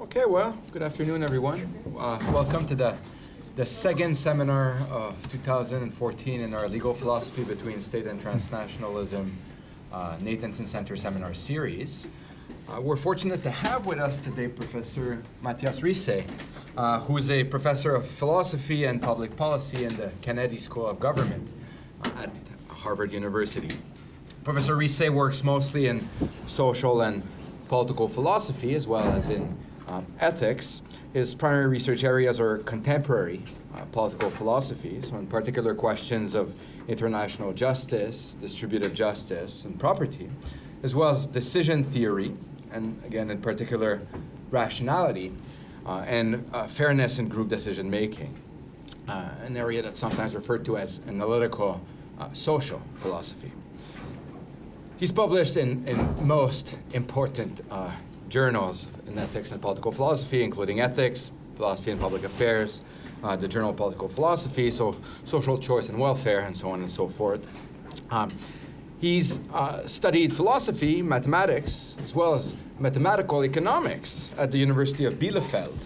Okay, well, good afternoon, everyone. Welcome to the second seminar of 2014 in our Legal Philosophy Between State and Transnationalism Nathanson Centre seminar series. We're fortunate to have with us today Professor Mathias Risse, who is a professor of philosophy and public policy in the Kennedy School of Government at Harvard University. Professor Risse works mostly in social and political philosophy as well as in ethics. His primary research areas are contemporary political philosophy, so in particular questions of international justice, distributive justice, and property, as well as decision theory, and again in particular rationality, and fairness in group decision making, an area that's sometimes referred to as analytical social philosophy. He's published in most important journals in ethics and political philosophy, including Ethics, Philosophy and Public Affairs, the Journal of Political Philosophy, so Social Choice and Welfare, and so on and so forth. He's studied philosophy, mathematics, as well as mathematical economics at the University of Bielefeld,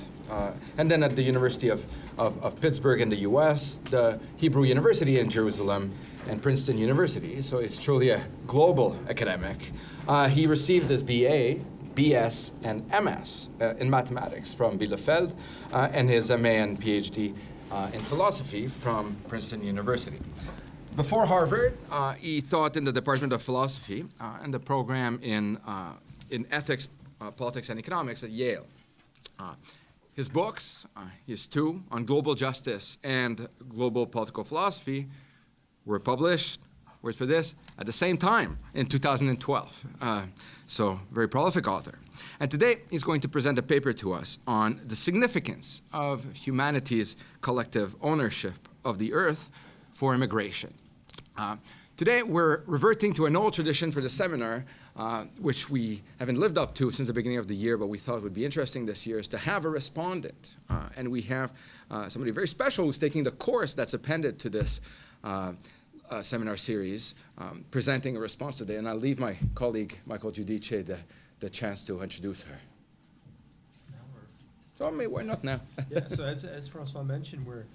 and then at the University of Pittsburgh in the US, the Hebrew University in Jerusalem, and Princeton University, so he's truly a global academic. He received his BA, BS, and MS in mathematics from Bielefeld, and his MA and PhD in philosophy from Princeton University. Before Harvard, he taught in the Department of Philosophy and the program in ethics, politics, and economics at Yale. His books, his two on global justice and global political philosophy, were published, wait for this, at the same time in 2012. So, very prolific author. And today, he's going to present a paper to us on the significance of humanity's collective ownership of the earth for immigration. Today, we're reverting to an old tradition for the seminar, which we haven't lived up to since the beginning of the year, but we thought would be interesting this year, is to have a respondent. And we have somebody very special who's taking the course that's appended to this seminar series, presenting a response today, and I'll leave my colleague Michael Giudice the chance to introduce her. So why not now? Yeah. So as Francois mentioned, we're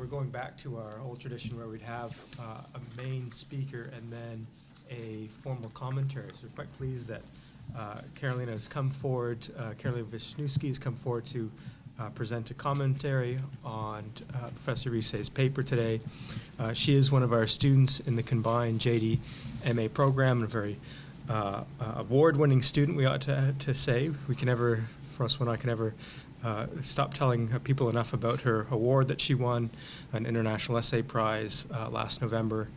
going back to our old tradition where we'd have a main speaker and then a formal commentary. So we're quite pleased that Karolina has come forward. Karolina Wisniewski has come forward to present a commentary on Professor Risse's paper today. She is one of our students in the combined JD MA program, and a very award-winning student, we ought to say. We can never, Francois and I can never stop telling people enough about her award that she won, an International Essay Prize last November,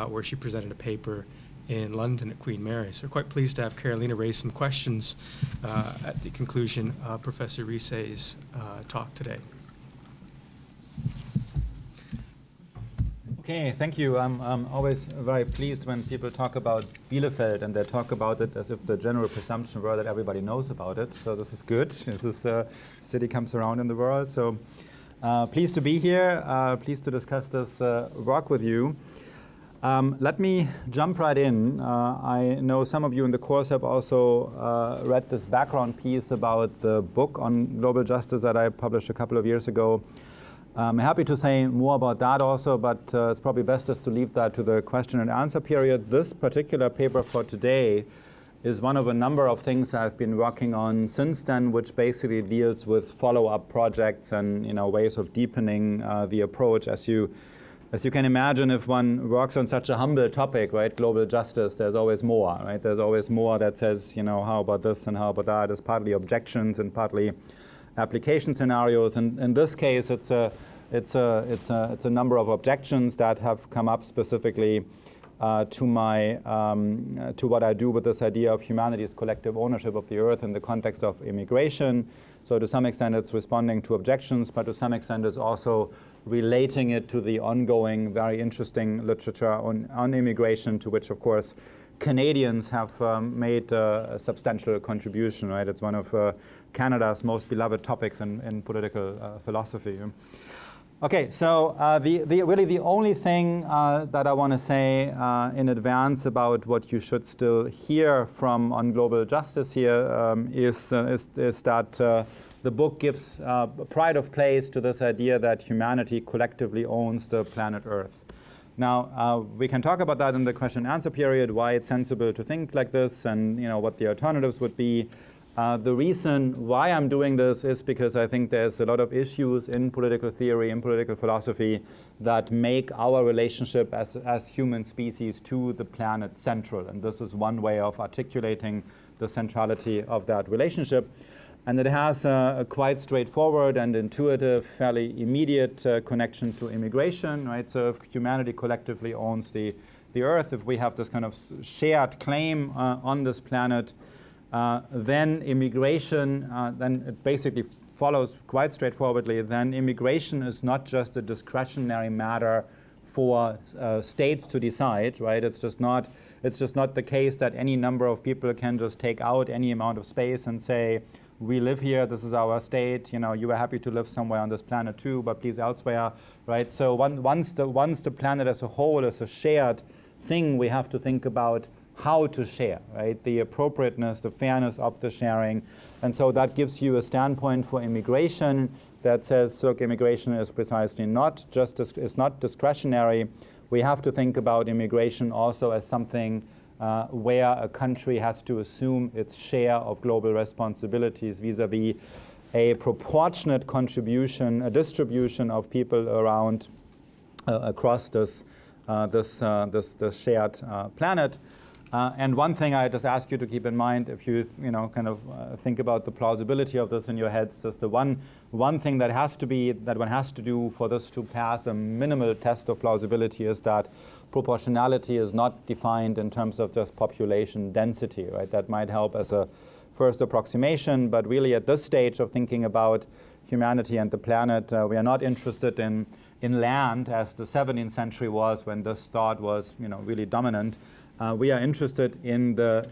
where she presented a paper in London at Queen Mary. So we're quite pleased to have Karolina raise some questions at the conclusion of Professor Risse's talk today. Okay, thank you. I'm always very pleased when people talk about Bielefeld and they talk about it as if the general presumption were that everybody knows about it. So this is good. This city comes around in the world. So pleased to be here. Pleased to discuss this work with you. Let me jump right in. I know some of you in the course have also read this background piece about the book on global justice that I published a couple of years ago. I'm happy to say more about that also, but it's probably best just to leave that to the question and answer period. This particular paper for today is one of a number of things I've been working on since then, which basically deals with follow-up projects and ways of deepening the approach. As you can imagine, if one works on such a humble topic, right, global justice, there's always more, right? There's always more that says, how about this and how about that? It's partly objections and partly application scenarios. And in this case, it's a number of objections that have come up specifically to what I do with this idea of humanity's collective ownership of the earth in the context of immigration. So to some extent, it's responding to objections, but to some extent, it's also relating it to the ongoing, very interesting literature on immigration, to which, of course, Canadians have made a substantial contribution, right? It's one of Canada's most beloved topics in political philosophy. Okay, so really the only thing that I want to say in advance about what you should still hear from on global justice here is that the book gives pride of place to this idea that humanity collectively owns the planet Earth. Now, we can talk about that in the question and answer period, why it's sensible to think like this and what the alternatives would be. The reason why I'm doing this is because I think there's a lot of issues in political theory, in political philosophy, that make our relationship as human species to the planet central. And this is one way of articulating the centrality of that relationship. And it has a quite straightforward and intuitive, fairly immediate connection to immigration, right? So if humanity collectively owns the Earth, if we have this kind of shared claim on this planet, then immigration, then it basically follows quite straightforwardly, then immigration is not just a discretionary matter for states to decide, right? It's just not the case that any number of people can just take out any amount of space and say, we live here, this is our state, you are happy to live somewhere on this planet too, but please elsewhere, right? So once the planet as a whole is a shared thing, we have to think about how to share, right? The appropriateness, the fairness of the sharing. And so that gives you a standpoint for immigration that says, look, immigration is precisely not it's not discretionary. We have to think about immigration also as something where a country has to assume its share of global responsibilities vis-a-vis a proportionate contribution, a distribution of people around across this shared planet. And one thing I just ask you to keep in mind, if you think about the plausibility of this in your heads, is the one thing that one has to do for this to pass a minimal test of plausibility is that proportionality is not defined in terms of just population density, right? That might help as a first approximation, but really at this stage of thinking about humanity and the planet, we are not interested in land as the 17th century was when this thought was really dominant. We are interested in the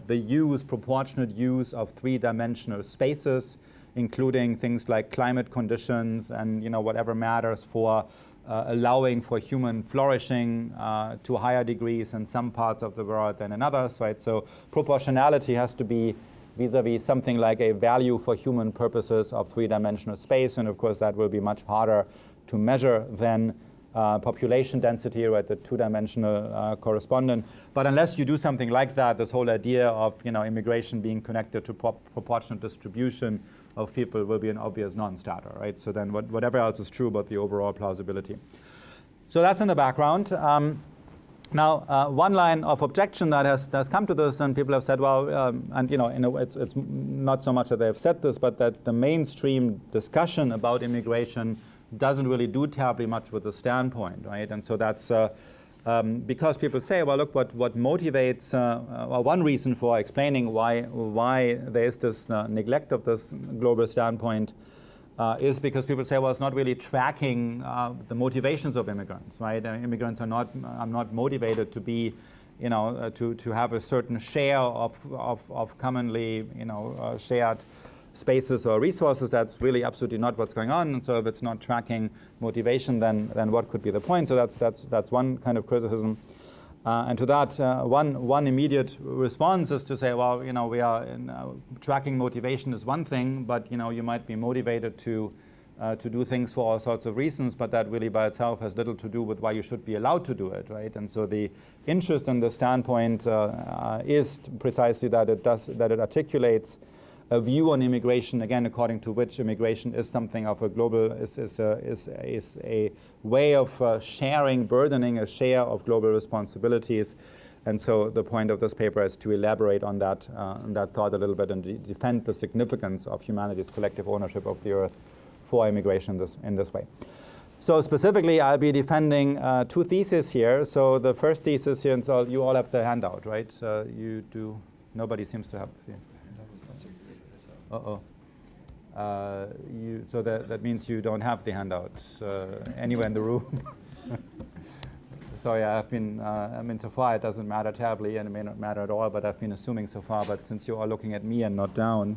proportionate use of three-dimensional spaces, including things like climate conditions and whatever matters for allowing for human flourishing to higher degrees in some parts of the world than in others, right? So proportionality has to be vis-a-vis something like a value for human purposes of three-dimensional space, and of course that will be much harder to measure than population density, right, the two-dimensional correspondent. But unless you do something like that, this whole idea of immigration being connected to proportionate distribution of people will be an obvious non-starter, right? So then whatever else is true about the overall plausibility. So that's in the background. Now, one line of objection that has come to this, and people have said, well, and it's not so much that they have said this, but that the mainstream discussion about immigration doesn't really do terribly much with the standpoint, right? And so that's because people say, well, look, what motivates, well, one reason for explaining why there is this neglect of this global standpoint is because people say, well, it's not really tracking the motivations of immigrants, right? Immigrants are not motivated to be, to have a certain share of commonly, shared spaces or resources. That's really absolutely not what's going on. And so if it's not tracking motivation, then what could be the point? So that's one kind of criticism. And to that, one immediate response is to say, well, we are tracking motivation is one thing, but you might be motivated to do things for all sorts of reasons, but that really by itself has little to do with why you should be allowed to do it, right? And so the interest in the standpoint is precisely that it articulates a view on immigration, again, according to which immigration is something of a global, is a way of sharing, burdening a share of global responsibilities. And so the point of this paper is to elaborate on that thought a little bit and defend the significance of humanity's collective ownership of the Earth for immigration in this way. So specifically, I'll be defending two theses here. So the first thesis here, and so you all have the handout, right? You do. Nobody seems to have. Yeah. So that means you don't have the handouts anywhere in the room. Sorry, I've been, so far it doesn't matter terribly, and it may not matter at all, but I've been assuming so far, but since you're all looking at me and not down.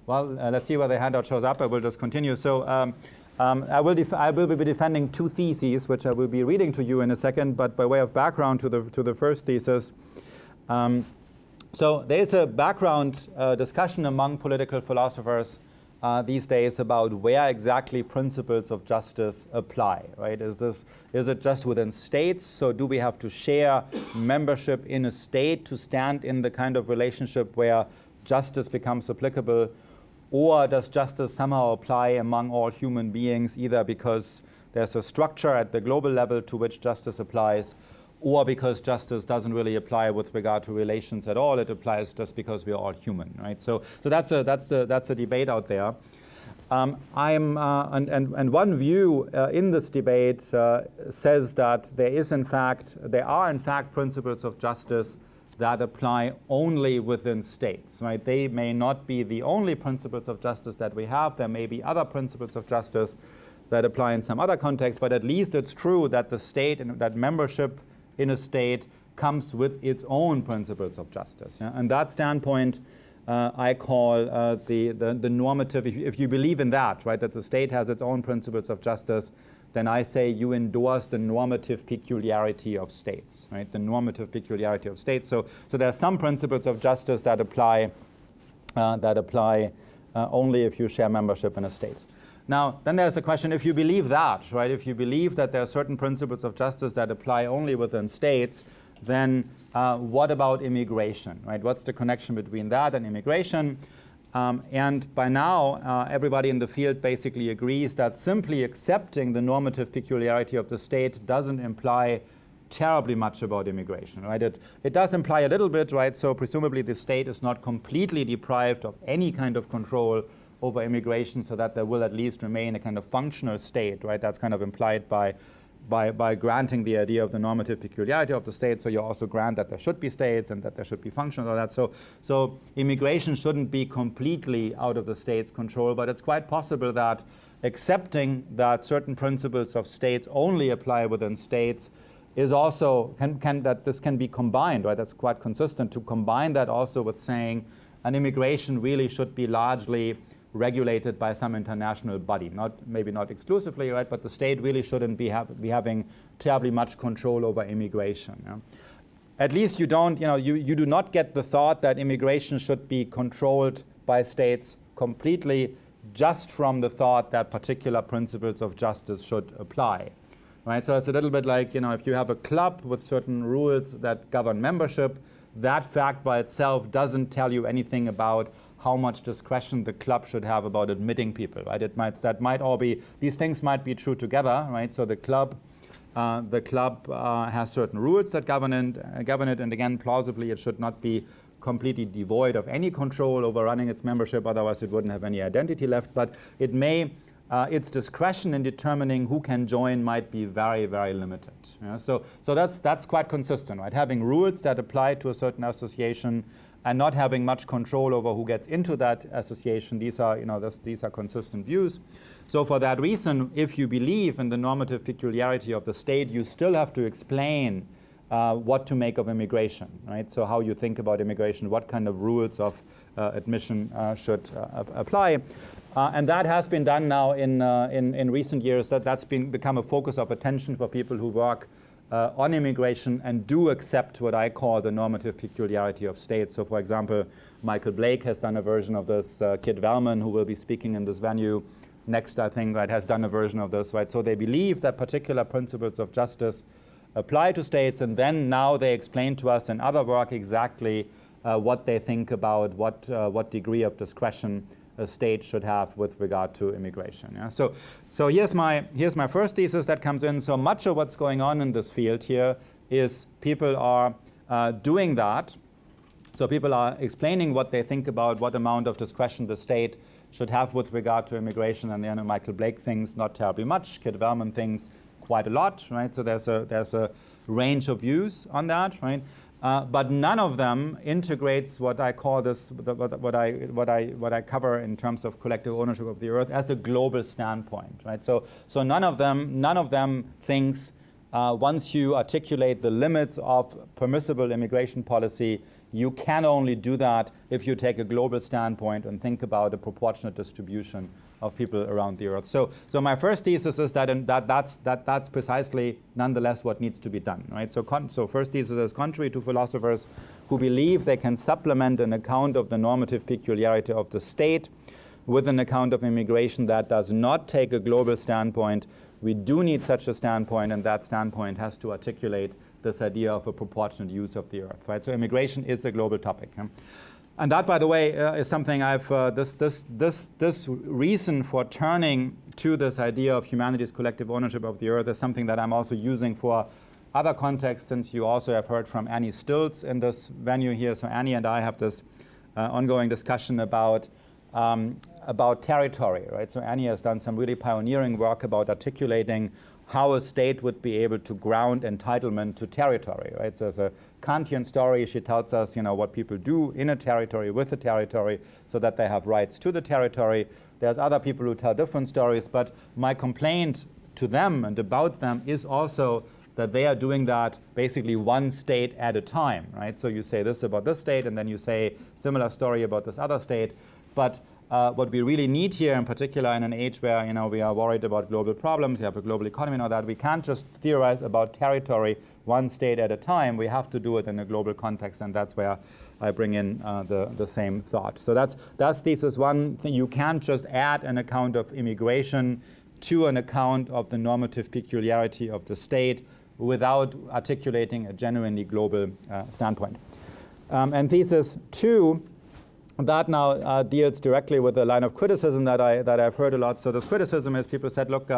Well, let's see where the handout shows up. I will just continue. So I will be defending two theses, which I will be reading to you in a second. But by way of background to the first thesis, so there is a background discussion among political philosophers these days about where exactly principles of justice apply. Right? Is it just within states? So do we have to share membership in a state to stand in the kind of relationship where justice becomes applicable? Or does justice somehow apply among all human beings, either because there's a structure at the global level to which justice applies, or because justice doesn't really apply with regard to relations at all? It applies just because we are all human, right? So that's a debate out there. And one view in this debate says that there are in fact principles of justice that apply only within states, right? They may not be the only principles of justice that we have. There may be other principles of justice that apply in some other context, but at least it's true that the state and that membership in a state comes with its own principles of justice. Yeah? And that standpoint I call the normative. If you believe in that, right, that the state has its own principles of justice, then I say you endorse the normative peculiarity of states, right? The normative peculiarity of states. So there are some principles of justice that apply only if you share membership in a state. Now, then there's a question: if you believe that, right? If you believe that there are certain principles of justice that apply only within states, then what about immigration, right? What's the connection between that and immigration? And by now, everybody in the field basically agrees that simply accepting the normative peculiarity of the state doesn't imply terribly much about immigration, right? It does imply a little bit, right? So presumably the state is not completely deprived of any kind of control over immigration, so that there will at least remain a kind of functional state, right? That's kind of implied by granting the idea of the normative peculiarity of the state. So you also grant that there should be states and that there should be functions of that. So immigration shouldn't be completely out of the state's control, but it's quite possible that accepting that certain principles of states only apply within states is also, that this can be combined, right? That's quite consistent to combine that also with saying an immigration really should be largely regulated by some international body, maybe not exclusively, right? But the state really shouldn't be having terribly much control over immigration. Yeah? At least you do not get the thought that immigration should be controlled by states completely just from the thought that particular principles of justice should apply, right? So it's a little bit like, if you have a club with certain rules that govern membership, that fact by itself doesn't tell you anything about how much discretion the club should have about admitting people, right? These things might be true together, right? So the club has certain rules that govern it, and again, plausibly, it should not be completely devoid of any control over running its membership, otherwise it wouldn't have any identity left. But it may, its discretion in determining who can join might be very, very limited. Yeah? So that's quite consistent, right? Having rules that apply to a certain association and not having much control over who gets into that association, these are consistent views. So for that reason, if you believe in the normative peculiarity of the state, you still have to explain what to make of immigration, right? So how you think about immigration, what kind of rules of admission should apply. And that has been done now in recent years. That's become a focus of attention for people who work on immigration and do accept what I call the normative peculiarity of states. So, for example, Michael Blake has done a version of this. Kit Wellman, who will be speaking in this venue next, I think, right, has done a version of this. Right? So they believe that particular principles of justice apply to states, and then now they explain to us in other work exactly what they think about what degree of discretion a state should have with regard to immigration. Yeah? So here's my first thesis that comes in. So much of what's going on in this field here is people are doing that. So people are explaining what they think about what amount of discretion the state should have with regard to immigration. And then Michael Blake thinks not terribly much. Kit Wellman thinks quite a lot, right? So there's a range of views on that, right? But none of them integrates what I call this, what I cover in terms of collective ownership of the earth as a global standpoint, right? So none of them thinks once you articulate the limits of permissible immigration policy, you can only do that if you take a global standpoint and think about a proportionate distribution of people around the earth. So my first thesis is that that's precisely nonetheless what needs to be done, right? So first thesis is contrary to philosophers who believe they can supplement an account of the normative peculiarity of the state with an account of immigration that does not take a global standpoint. We do need such a standpoint, and that standpoint has to articulate this idea of a proportionate use of the earth, right? So immigration is a global topic. And that, by the way, is something I've, this reason for turning to this idea of humanity's collective ownership of the earth is something that I'm also using for other contexts, since you also have heard from Annie Stilts in this venue here. So Annie and I have this ongoing discussion about territory, right? So Annie has done some really pioneering work about articulating how a state would be able to ground entitlement to territory, right? So as a Kantian story, she tells us, what people do in a territory with a territory so that they have rights to the territory. There's other people who tell different stories, but my complaint to them and about them is also that they are doing that basically one state at a time, right? So you say this about this state, and then you say similar story about this other state. But what we really need here, in particular in an age where we are worried about global problems, we have a global economy and all that, we can't just theorize about territory one state at a time. We have to do it in a global context, and that's where I bring in the same thought. So that's thesis one. You can't just add an account of immigration to an account of the normative peculiarity of the state without articulating a genuinely global standpoint. And thesis two, that now deals directly with the line of criticism that I've heard a lot. So this criticism is people said, look,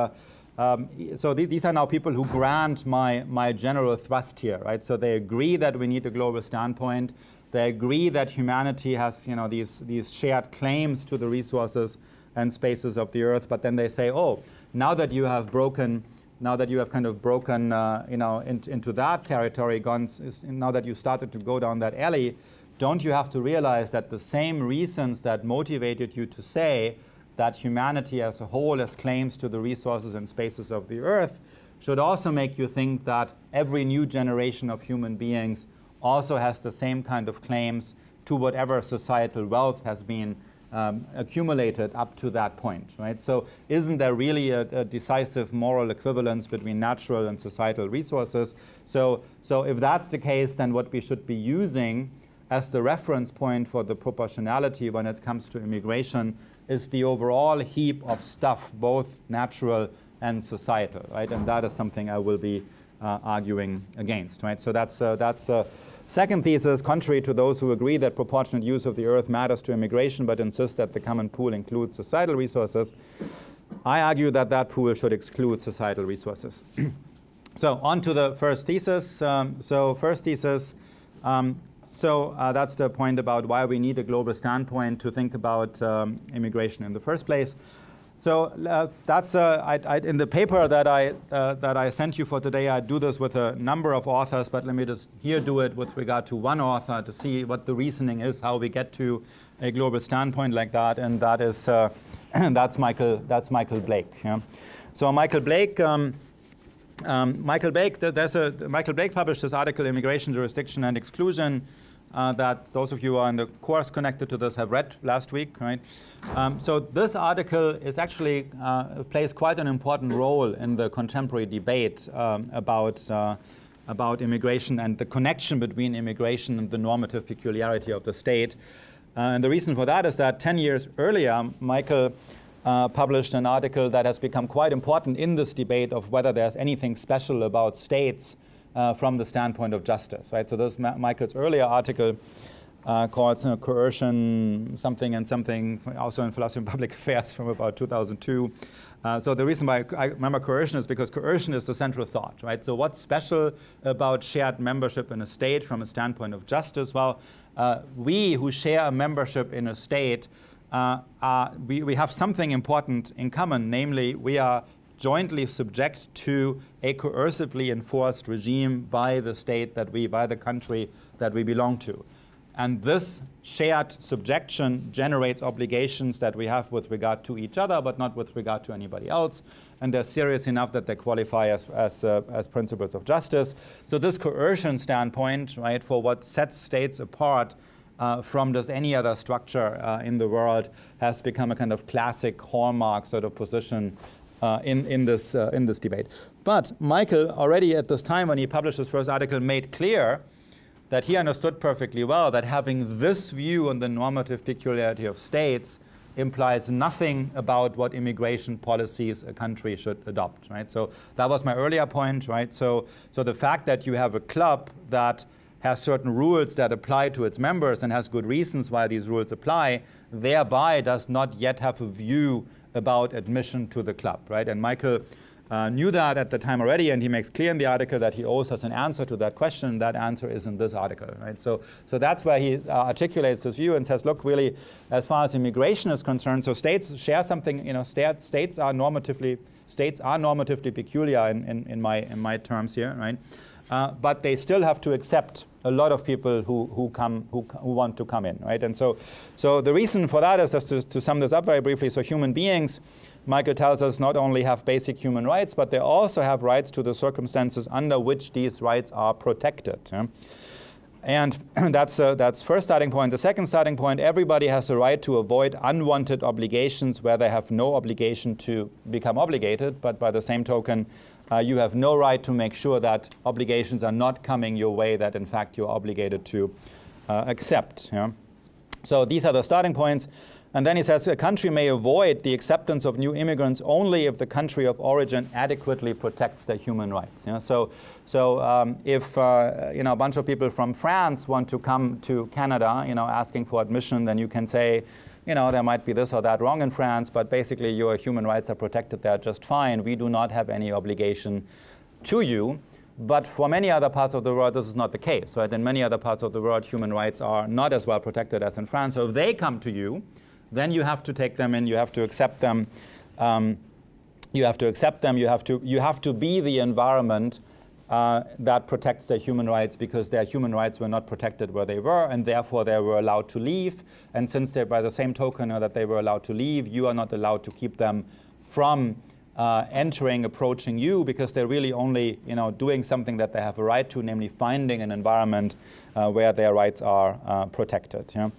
so these are now people who grant my general thrust here, right? So they agree that we need a global standpoint. They agree that humanity has these shared claims to the resources and spaces of the earth. But then they say, oh, now that you have kind of broken into that territory, now that you started to go down that alley, don't you have to realize that the same reasons that motivated you to say that humanity as a whole has claims to the resources and spaces of the earth should also make you think that every new generation of human beings also has the same kind of claims to whatever societal wealth has been accumulated up to that point, right? So isn't there really a decisive moral equivalence between natural and societal resources? So if that's the case, then what we should be using as the reference point for the proportionality when it comes to immigration is the overall heap of stuff, both natural and societal, right? And that is something I will be arguing against, right? So that's second thesis, contrary to those who agree that proportionate use of the earth matters to immigration but insist that the common pool includes societal resources. I argue that that pool should exclude societal resources. So on to the first thesis. First thesis, that's the point about why we need a global standpoint to think about immigration in the first place. So that's in the paper that I sent you for today. I do this with a number of authors, but let me just here do it with regard to one author to see what the reasoning is, how we get to a global standpoint like that, and that is that's Michael Blake. Yeah? So Michael Blake. Michael Blake published this article, Immigration, Jurisdiction, and Exclusion, that those of you who are in the course connected to this have read last week, right? So this article is actually plays quite an important role in the contemporary debate about immigration and the connection between immigration and the normative peculiarity of the state. And the reason for that is that 10 years earlier, Michael published an article that has become quite important in this debate of whether there's anything special about states from the standpoint of justice, right? So this Michael's earlier article called Coercion something and something, also in Philosophy and Public Affairs from about 2002. So the reason why I remember coercion is because coercion is the central thought, right? So what's special about shared membership in a state from a standpoint of justice? Well, we who share a membership in a state, we have something important in common, namely we are jointly subject to a coercively enforced regime by the state by the country that we belong to. And this shared subjection generates obligations that we have with regard to each other, but not with regard to anybody else. And they're serious enough that they qualify as principles of justice. So this coercion standpoint, right, for what sets states apart from just any other structure in the world has become a kind of classic hallmark sort of position in this debate. But Michael already at this time when he published his first article made clear that he understood perfectly well that having this view on the normative peculiarity of states implies nothing about what immigration policies a country should adopt, right? So that was my earlier point, right? So the fact that you have a club that has certain rules that apply to its members and has good reasons why these rules apply, thereby does not yet have a view about admission to the club, right? And Michael knew that at the time already, and he makes clear in the article that he owes us an answer to that question. That answer is in this article, right? So that's where he articulates this view and says, look, really, as far as immigration is concerned, so states share something, you know, states are normatively peculiar in my terms here, right? But they still have to accept a lot of people who want to come in, right? And so the reason for that is, just to sum this up very briefly, so human beings, Michael tells us, not only have basic human rights, but they also have rights to the circumstances under which these rights are protected. Yeah? And that's first starting point. The second starting point, everybody has a right to avoid unwanted obligations where they have no obligation to become obligated, but by the same token, you have no right to make sure that obligations are not coming your way that in fact you're obligated to accept. Yeah? So these are the starting points. And then he says a country may avoid the acceptance of new immigrants only if the country of origin adequately protects their human rights. You know? So if you know, a bunch of people from France want to come to Canada, you know, asking for admission, then you can say, you know, there might be this or that wrong in France, but basically your human rights are protected there just fine. We do not have any obligation to you. But for many other parts of the world, this is not the case, right? In many other parts of the world, human rights are not as well protected as in France. So if they come to you, then you have to take them in. You have to accept them. You have to be the environment that protects their human rights, because their human rights were not protected where they were, and therefore they were allowed to leave. And since they, by the same token that they were allowed to leave, you are not allowed to keep them from approaching you, because they're really only, you know, doing something that they have a right to, namely finding an environment where their rights are protected. Yeah?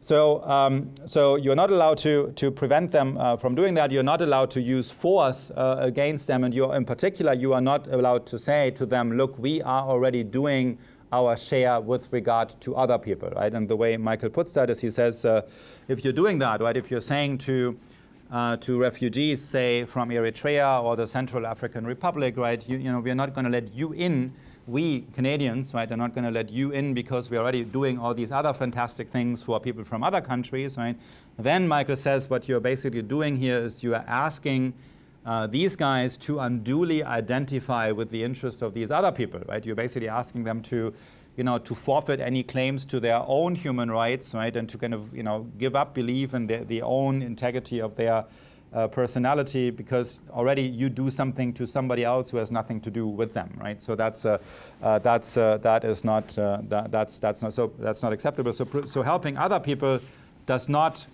So you're not allowed to prevent them from doing that. You're not allowed to use force against them. And in particular, you are not allowed to say to them, look, we are already doing our share with regard to other people, right? And the way Michael puts that is he says, if you're doing that, right, if you're saying to refugees, say, from Eritrea or the Central African Republic, right, you know, we're not going to let you in. We Canadians, right, are not going to let you in because we're already doing all these other fantastic things for people from other countries, right? Then Michael says what you're basically doing here is you are asking these guys to unduly identify with the interests of these other people, right? You're basically asking them to, you know, to forfeit any claims to their own human rights, right, and to kind of, you know, give up belief in the own integrity of their personality, because already you do something to somebody else who has nothing to do with them, right? So that's not acceptable. So helping other people does not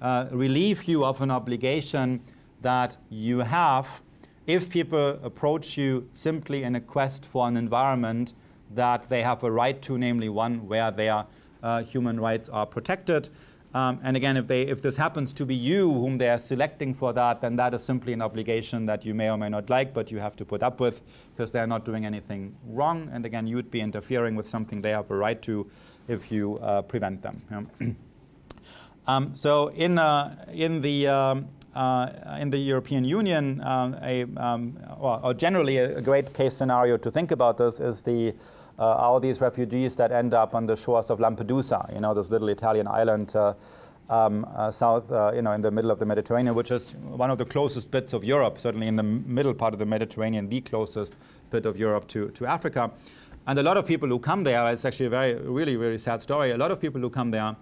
relieve you of an obligation that you have if people approach you simply in a quest for an environment that they have a right to, namely one where their human rights are protected. And again, if this happens to be you whom they are selecting for that, then that is simply an obligation that you may or may not like, but you have to put up with, because they are not doing anything wrong. And again, you would be interfering with something they have a right to if you prevent them. So in the European Union, or generally a great case scenario to think about this is all these refugees that end up on the shores of Lampedusa, you know, this little Italian island south, you know, in the middle of the Mediterranean, which is one of the closest bits of Europe, certainly in the middle part of the Mediterranean, the closest bit of Europe to Africa. And a lot of people who come there, it's actually a really sad story, a lot of people who come there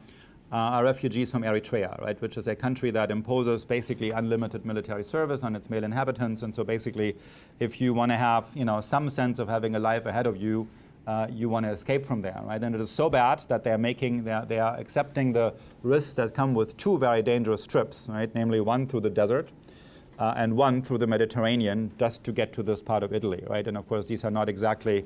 are refugees from Eritrea, right, which is a country that imposes basically unlimited military service on its male inhabitants. And so basically, if you want to have, you know, some sense of having a life ahead of you, you want to escape from there, right? And it is so bad that they are accepting the risks that come with two very dangerous trips, right? Namely, one through the desert and one through the Mediterranean, just to get to this part of Italy, right? And of course, these are not exactly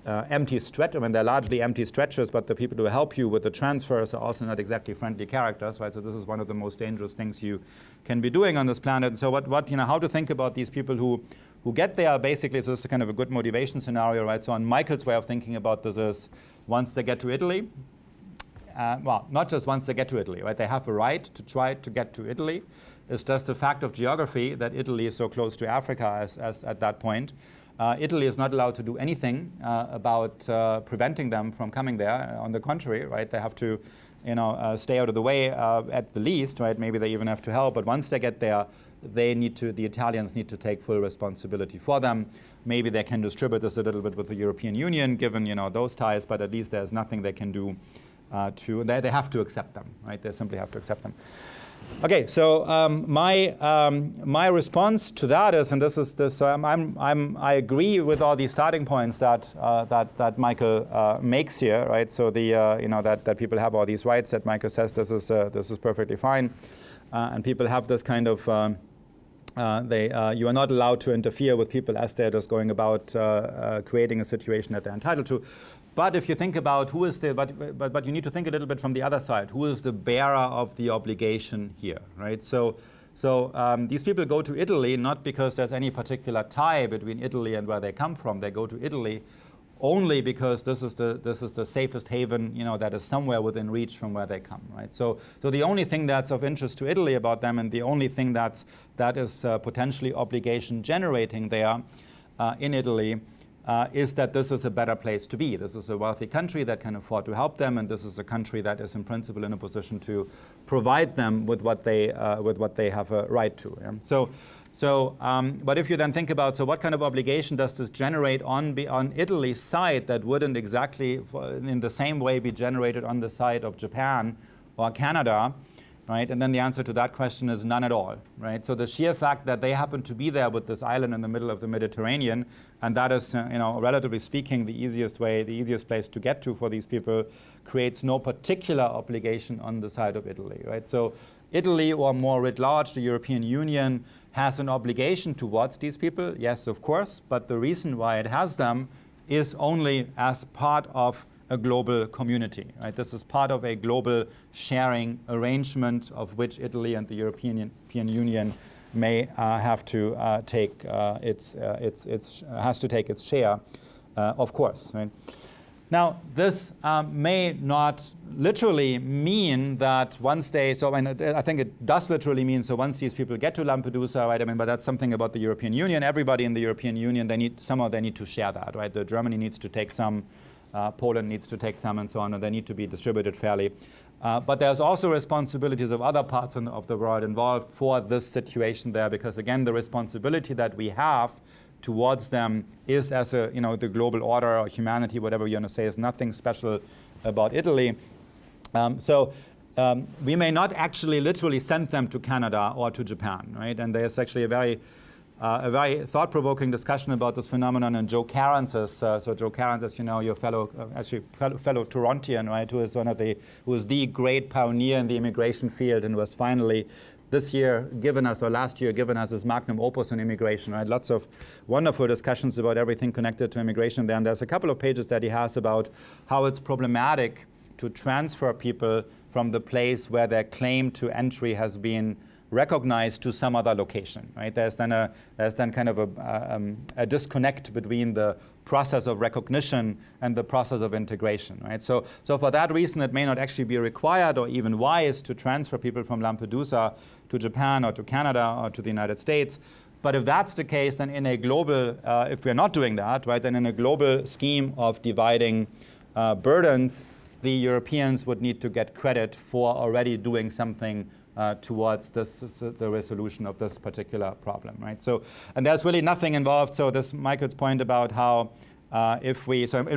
empty stretches. I mean, they're largely empty stretches, but the people who help you with the transfers are also not exactly friendly characters, right? So this is one of the most dangerous things you can be doing on this planet. And so how to think about these people who get there, basically, so this is kind of a good motivation scenario, right? So on Michael's way of thinking about this is, once they get to Italy, well, not just once they get to Italy, right? They have a right to try to get to Italy. It's just a fact of geography that Italy is so close to Africa as at that point. Italy is not allowed to do anything about preventing them from coming there. On the contrary, right? They have to, stay out of the way at the least, right? Maybe they even have to help. But once they get there, the Italians need to take full responsibility for them. Maybe they can distribute this a little bit with the European Union, given those ties. But at least there's nothing they can do they have to accept them, right? They simply have to accept them. Okay, so my response to that is, and this is this, I agree with all these starting points that Michael makes here, right? So that people have all these rights that Michael says this is perfectly fine, and people have this kind of you are not allowed to interfere with people as they're just going about creating a situation that they're entitled to. But if you think about who is but you need to think a little bit from the other side. Who is the bearer of the obligation here, right? So these people go to Italy not because there's any particular tie between Italy and where they come from. They go to Italy only because this is the safest haven, that is somewhere within reach from where they come, right? So the only thing that's of interest to Italy about them, and the only thing that is potentially obligation generating there in Italy, is that this is a better place to be. This is a wealthy country that can afford to help them, and this is a country that is in principle in a position to provide them with what they have a right to. Yeah? But if you then think about, so what kind of obligation does this generate on Italy's side that wouldn't exactly in the same way be generated on the side of Japan or Canada? Right? And then the answer to that question is none at all, right? So the sheer fact that they happen to be there with this island in the middle of the Mediterranean, and that is, relatively speaking, the easiest place to get to for these people, creates no particular obligation on the side of Italy, right? So Italy, or more writ large, the European Union, has an obligation towards these people, yes, of course, but the reason why it has them is only as part of a global community, right? This is part of a global sharing arrangement of which Italy and the European Union may have to take its share, of course, right? Now, this may not literally mean that once I think it does literally mean, so once these people get to Lampedusa, right, but that's something about the European Union. Everybody in the European Union, they need to share that, right? Germany needs to take some, Poland needs to take some, and so on, and they need to be distributed fairly. But there's also responsibilities of other parts of the world involved for this situation there, because again, the responsibility that we have towards them is as the global order or humanity, whatever you want to say, is nothing special about Italy. We may not actually literally send them to Canada or to Japan, right? And there's actually a very thought-provoking discussion about this phenomenon in Joe Cairns'. So Joe Cairns, as you know, your fellow Torontian, right, who is the great pioneer in the immigration field, and was finally last year given us his magnum opus on immigration, right? Lots of wonderful discussions about everything connected to immigration there. And there's a couple of pages that he has about how it's problematic to transfer people from the place where their claim to entry has been recognized to some other location, right? There's then kind of a disconnect between the process of recognition and the process of integration, right? So for that reason, it may not actually be required or even wise to transfer people from Lampedusa to Japan or to Canada or to the United States. But if that's the case, then in a global, if we're not doing that, right, then in a global scheme of dividing burdens, the Europeans would need to get credit for already doing something towards the resolution of this particular problem, right? So, and there's really nothing involved. So this Michael's point about how in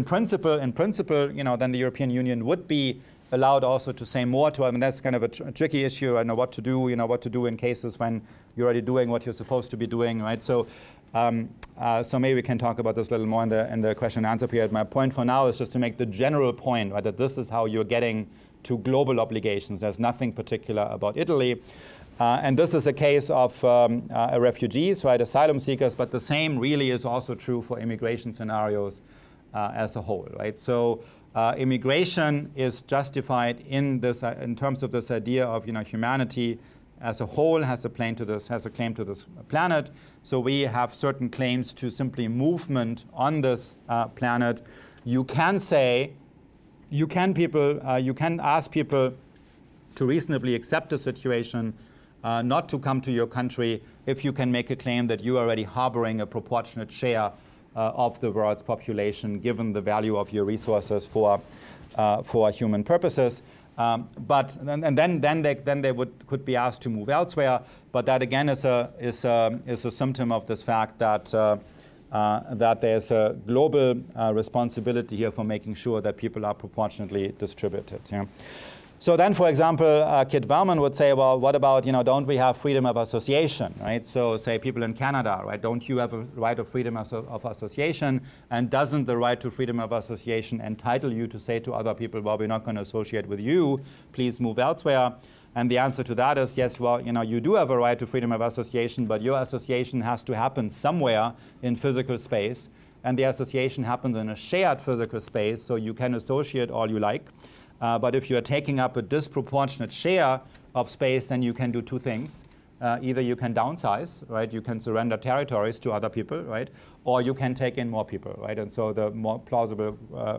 principle, then the European Union would be allowed also to say more to, that's kind of a tricky issue. I know what to do, what to do in cases when you're already doing what you're supposed to be doing, right? So So maybe we can talk about this a little more in the question and answer period. My point for now is just to make the general point, right, that this is how you're getting to global obligations. There's nothing particular about Italy. And this is a case of refugees, right, asylum seekers, but the same really is also true for immigration scenarios as a whole, right? So immigration is justified in this, in terms of this idea of, humanity as a whole has a claim to this planet. So we have certain claims to simply movement on this planet. You can say, you can ask people to reasonably accept the situation, not to come to your country if you can make a claim that you are already harboring a proportionate share of the world's population, given the value of your resources for human purposes. But then they could be asked to move elsewhere. But that again is a symptom of this fact that that there's a global responsibility here for making sure that people are proportionately distributed. Yeah. So then, for example, Kit Wellman would say, well, what about, don't we have freedom of association, right? So say people in Canada, right, don't you have a right of freedom of association? And doesn't the right to freedom of association entitle you to say to other people, well, we're not going to associate with you, please move elsewhere? And the answer to that is, yes, well, you do have a right to freedom of association, but your association has to happen somewhere in physical space. And the association happens in a shared physical space, so you can associate all you like. But if you are taking up a disproportionate share of space, then you can do two things. Either you can downsize, right? You can surrender territories to other people, right? Or you can take in more people, right? And so the more plausible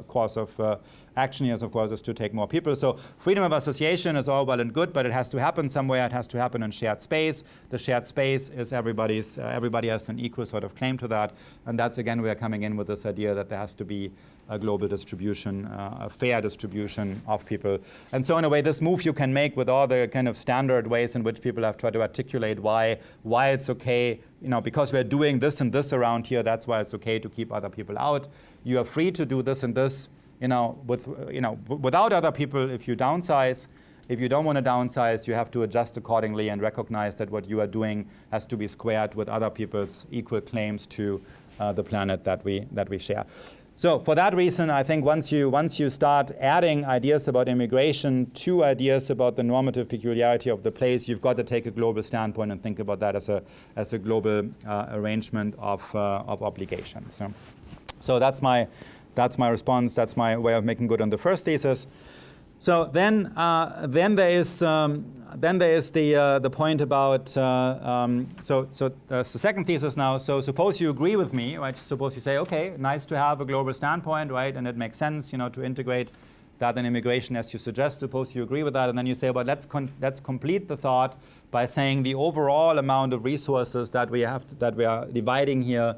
course of action here, of course, is to take more people. So freedom of association is all well and good, but it has to happen somewhere. It has to happen in shared space. The shared space is everybody's. Everybody has an equal sort of claim to that. And that's, again, we are coming in with this idea that there has to be a global distribution, a fair distribution of people. And so in a way, this move you can make with all the kind of standard ways in which people have tried to articulate why it's okay, because we're doing this and this around here, that's why it's okay to keep other people out. You are free to do this and this, without other people. If you downsize, if you don't want to downsize, you have to adjust accordingly and recognize that what you are doing has to be squared with other people's equal claims to the planet that we share. So for that reason, I think once you start adding ideas about immigration to ideas about the normative peculiarity of the place, you've got to take a global standpoint and think about that as a global arrangement of obligations. So that's my response. That's my way of making good on the first thesis. So then there is the point about the second thesis now. So suppose you agree with me, right? Suppose you say, okay, nice to have a global standpoint, right? And it makes sense, to integrate that in immigration as you suggest. Suppose you agree with that, and then you say, well, let's complete the thought by saying the overall amount of resources that we are dividing here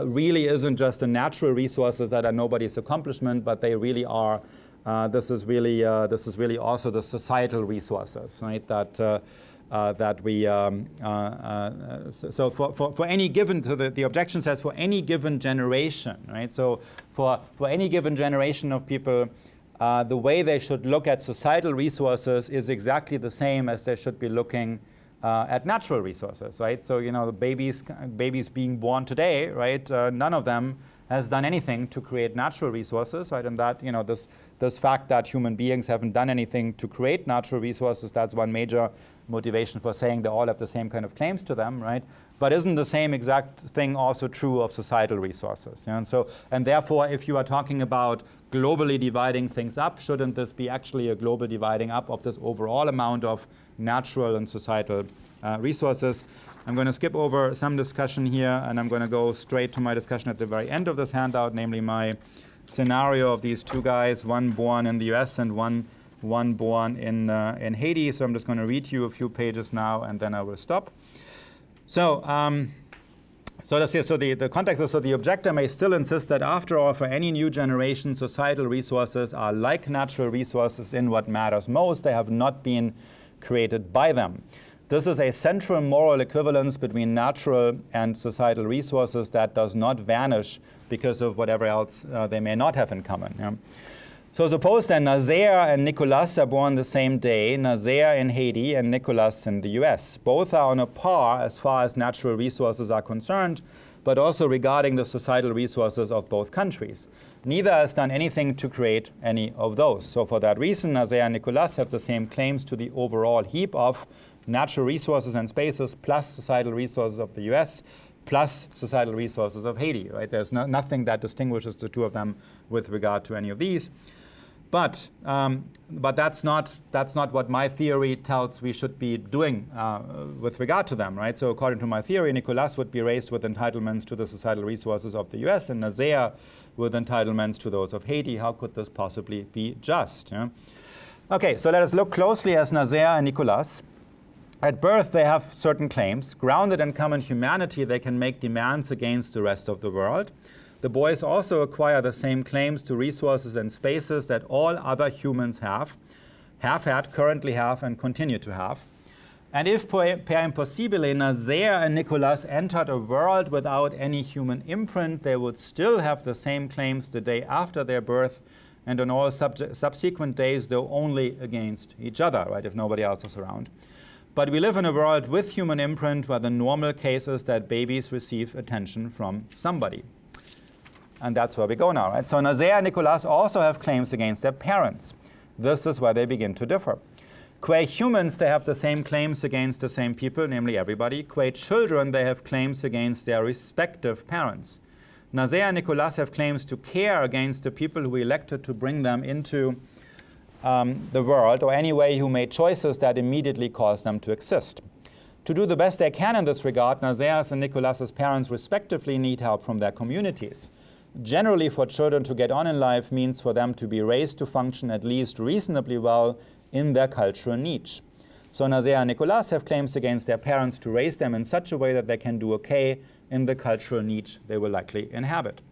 really isn't just the natural resources that are nobody's accomplishment, but they really are. This is really also the societal resources, right? That we so for any given, so the objection says for any given generation, right? So for any given generation of people, the way they should look at societal resources is exactly the same as they should be looking at natural resources, right? So the babies being born today, right? None of them has done anything to create natural resources, right? And that, this fact that human beings haven't done anything to create natural resources, that's one major motivation for saying they all have the same kind of claims to them, right? But isn't the same exact thing also true of societal resources? And therefore, if you are talking about globally dividing things up, shouldn't this be actually a global dividing up of this overall amount of natural and societal resources? I'm going to skip over some discussion here, and I'm going to go straight to my discussion at the very end of this handout, namely my scenario of these two guys, one born in the US and one born in Haiti. So I'm just going to read you a few pages now, and then I will stop. So the context is, so the objector may still insist that after all, for any new generation, societal resources are like natural resources in what matters most. They have not been created by them. This is a central moral equivalence between natural and societal resources that does not vanish because of whatever else they may not have in common. Yeah? So suppose that Nazaire and Nicolas are born the same day, Nazaire in Haiti and Nicolas in the US. Both are on a par as far as natural resources are concerned, but also regarding the societal resources of both countries. Neither has done anything to create any of those. So for that reason, Nazaire and Nicolas have the same claims to the overall heap of natural resources and spaces plus societal resources of the US plus societal resources of Haiti. Right? There's nothing that distinguishes the two of them with regard to any of these. But that's not what my theory tells we should be doing with regard to them, right? So according to my theory, Nicolas would be raised with entitlements to the societal resources of the US and Nazaire with entitlements to those of Haiti. How could this possibly be just? Yeah? Okay, so let us look closely at Nazaire and Nicolas. At birth, they have certain claims. Grounded in common humanity, they can make demands against the rest of the world. The boys also acquire the same claims to resources and spaces that all other humans have had, currently have, and continue to have. And if per impossibile, Nazaire and Nicolas entered a world without any human imprint, they would still have the same claims the day after their birth and on all subsequent days, though only against each other, right, if nobody else is around. But we live in a world with human imprint where the normal case is that babies receive attention from somebody. And that's where we go now, right? So Nazaire and Nicolas also have claims against their parents. This is where they begin to differ. Qua humans, they have the same claims against the same people, namely everybody. Qua children, they have claims against their respective parents. Nazaire and Nicolas have claims to care against the people who elected to bring them into the world, or anyway who made choices that immediately caused them to exist. To do the best they can in this regard, Nazaire's and Nicolas's parents respectively need help from their communities. Generally, for children to get on in life means for them to be raised to function at least reasonably well in their cultural niche. So Nazaire and Nicolas have claims against their parents to raise them in such a way that they can do okay in the cultural niche they will likely inhabit.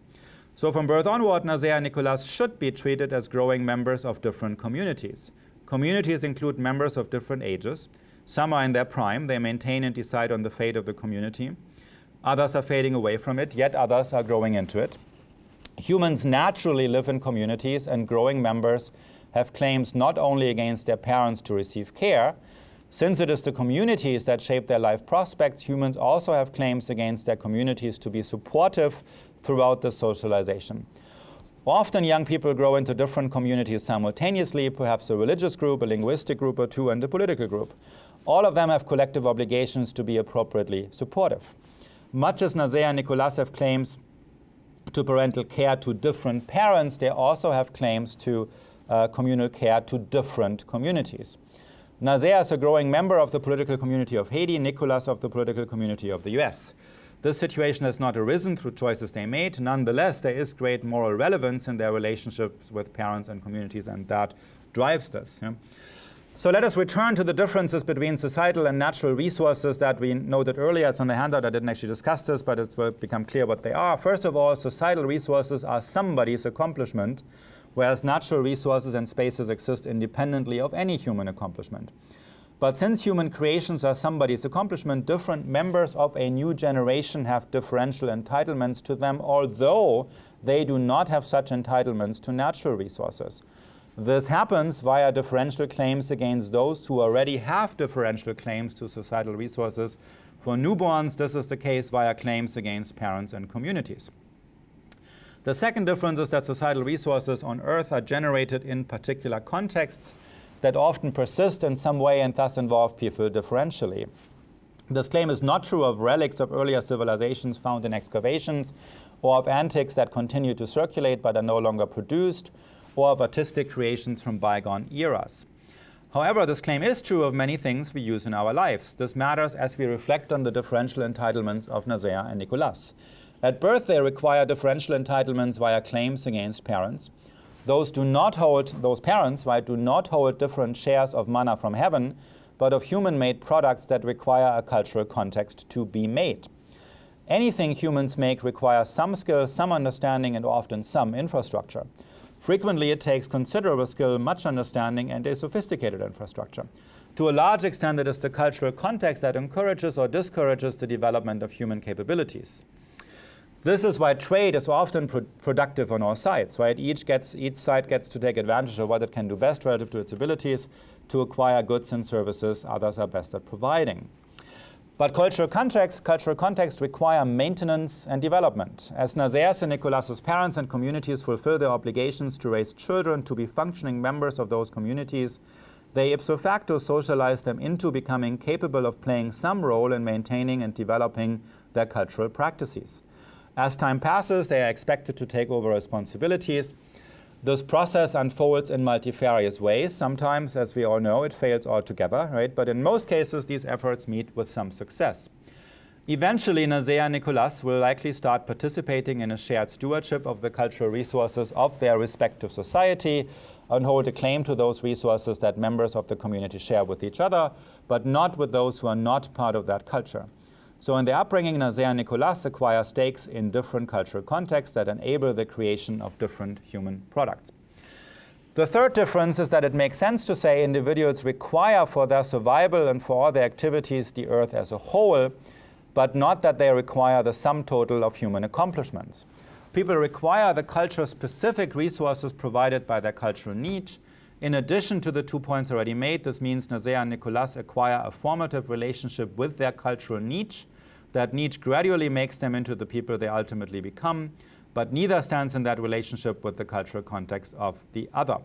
So from birth onward, Nazaire and Nicolas should be treated as growing members of different communities. Communities include members of different ages. Some are in their prime. They maintain and decide on the fate of the community. Others are fading away from it, yet others are growing into it. Humans naturally live in communities, and growing members have claims not only against their parents to receive care. Since it is the communities that shape their life prospects, humans also have claims against their communities to be supportive throughout the socialization. Often young people grow into different communities simultaneously, perhaps a religious group, a linguistic group or two, and a political group. All of them have collective obligations to be appropriately supportive. Much as Nazaire and Nicolas have claims to parental care to different parents, they also have claims to communal care to different communities. Nazaire is a growing member of the political community of Haiti, Nicolas of the political community of the US. This situation has not arisen through choices they made. Nonetheless, there is great moral relevance in their relationships with parents and communities, and that drives this. Yeah? So let us return to the differences between societal and natural resources that we noted earlier. It's on the handout. I didn't actually discuss this, but it will become clear what they are. First of all, societal resources are somebody's accomplishment, whereas natural resources and spaces exist independently of any human accomplishment. But since human creations are somebody's accomplishment, different members of a new generation have differential entitlements to them, although they do not have such entitlements to natural resources. This happens via differential claims against those who already have differential claims to societal resources. For newborns, this is the case via claims against parents and communities. The second difference is that societal resources on Earth are generated in particular contexts that often persist in some way and thus involve people differentially. This claim is not true of relics of earlier civilizations found in excavations, or of antiques that continue to circulate but are no longer produced, or of artistic creations from bygone eras. However, this claim is true of many things we use in our lives. This matters as we reflect on the differential entitlements of Nazaire and Nicolas. At birth, they require differential entitlements via claims against parents. Those parents, right, do not hold different shares of manna from heaven, but of human-made products that require a cultural context to be made. Anything humans make requires some skill, some understanding, and often some infrastructure. Frequently, it takes considerable skill, much understanding, and a sophisticated infrastructure. To a large extent, it is the cultural context that encourages or discourages the development of human capabilities. This is why trade is often productive on all sides, right? Each side gets to take advantage of what it can do best relative to its abilities to acquire goods and services others are best at providing. But cultural context require maintenance and development. As Nazaires and Nicolas's parents and communities fulfill their obligations to raise children to be functioning members of those communities, they ipso facto socialize them into becoming capable of playing some role in maintaining and developing their cultural practices. As time passes, they are expected to take over responsibilities. This process unfolds in multifarious ways. Sometimes, as we all know, it fails altogether, right? But in most cases, these efforts meet with some success. Eventually, Nazaire and Nicolas will likely start participating in a shared stewardship of the cultural resources of their respective society and hold a claim to those resources that members of the community share with each other, but not with those who are not part of that culture. So in their upbringing, Nazaire and Nicolas acquire stakes in different cultural contexts that enable the creation of different human products. The third difference is that it makes sense to say individuals require for their survival and for all their activities the earth as a whole, but not that they require the sum total of human accomplishments. People require the culture-specific resources provided by their cultural niche. In addition to the 2 points already made, this means Nazaire and Nicolas acquire a formative relationship with their cultural niche. That niche gradually makes them into the people they ultimately become, but neither stands in that relationship with the cultural context of the other.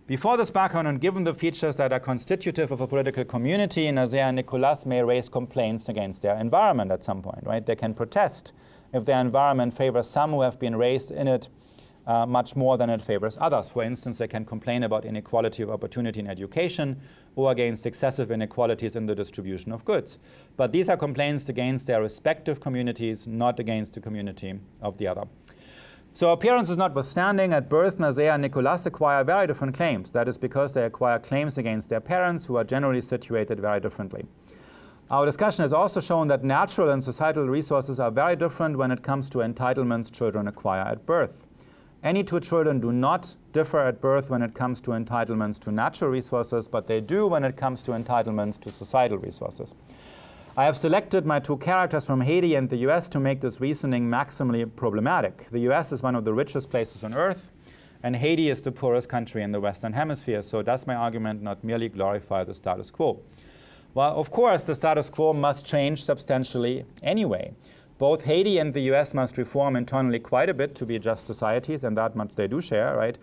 Before this background, and given the features that are constitutive of a political community, Nazaire and Nicolas may raise complaints against their environment at some point, right? They can protest if their environment favors some who have been raised in it much more than it favors others. For instance, they can complain about inequality of opportunity in education or against excessive inequalities in the distribution of goods. But these are complaints against their respective communities, not against the community of the other. So appearances notwithstanding, at birth, Nazaire and Nicolas acquire very different claims. That is because they acquire claims against their parents, who are generally situated very differently. Our discussion has also shown that natural and societal resources are very different when it comes to entitlements children acquire at birth. Any two children do not differ at birth when it comes to entitlements to natural resources, but they do when it comes to entitlements to societal resources. I have selected my two characters from Haiti and the US to make this reasoning maximally problematic. The US is one of the richest places on earth, and Haiti is the poorest country in the Western Hemisphere. So does my argument not merely glorify the status quo? Well, of course, the status quo must change substantially anyway. Both Haiti and the US must reform internally quite a bit to be just societies, and that much they do share, right?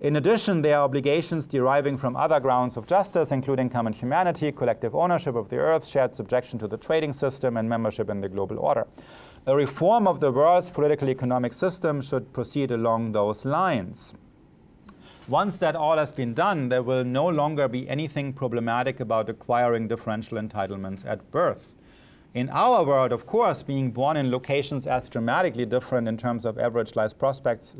In addition, there are obligations deriving from other grounds of justice, including common humanity, collective ownership of the earth, shared subjection to the trading system, and membership in the global order. A reform of the world's political economic system should proceed along those lines. Once that all has been done, there will no longer be anything problematic about acquiring differential entitlements at birth. In our world, of course, being born in locations as dramatically different in terms of average life prospects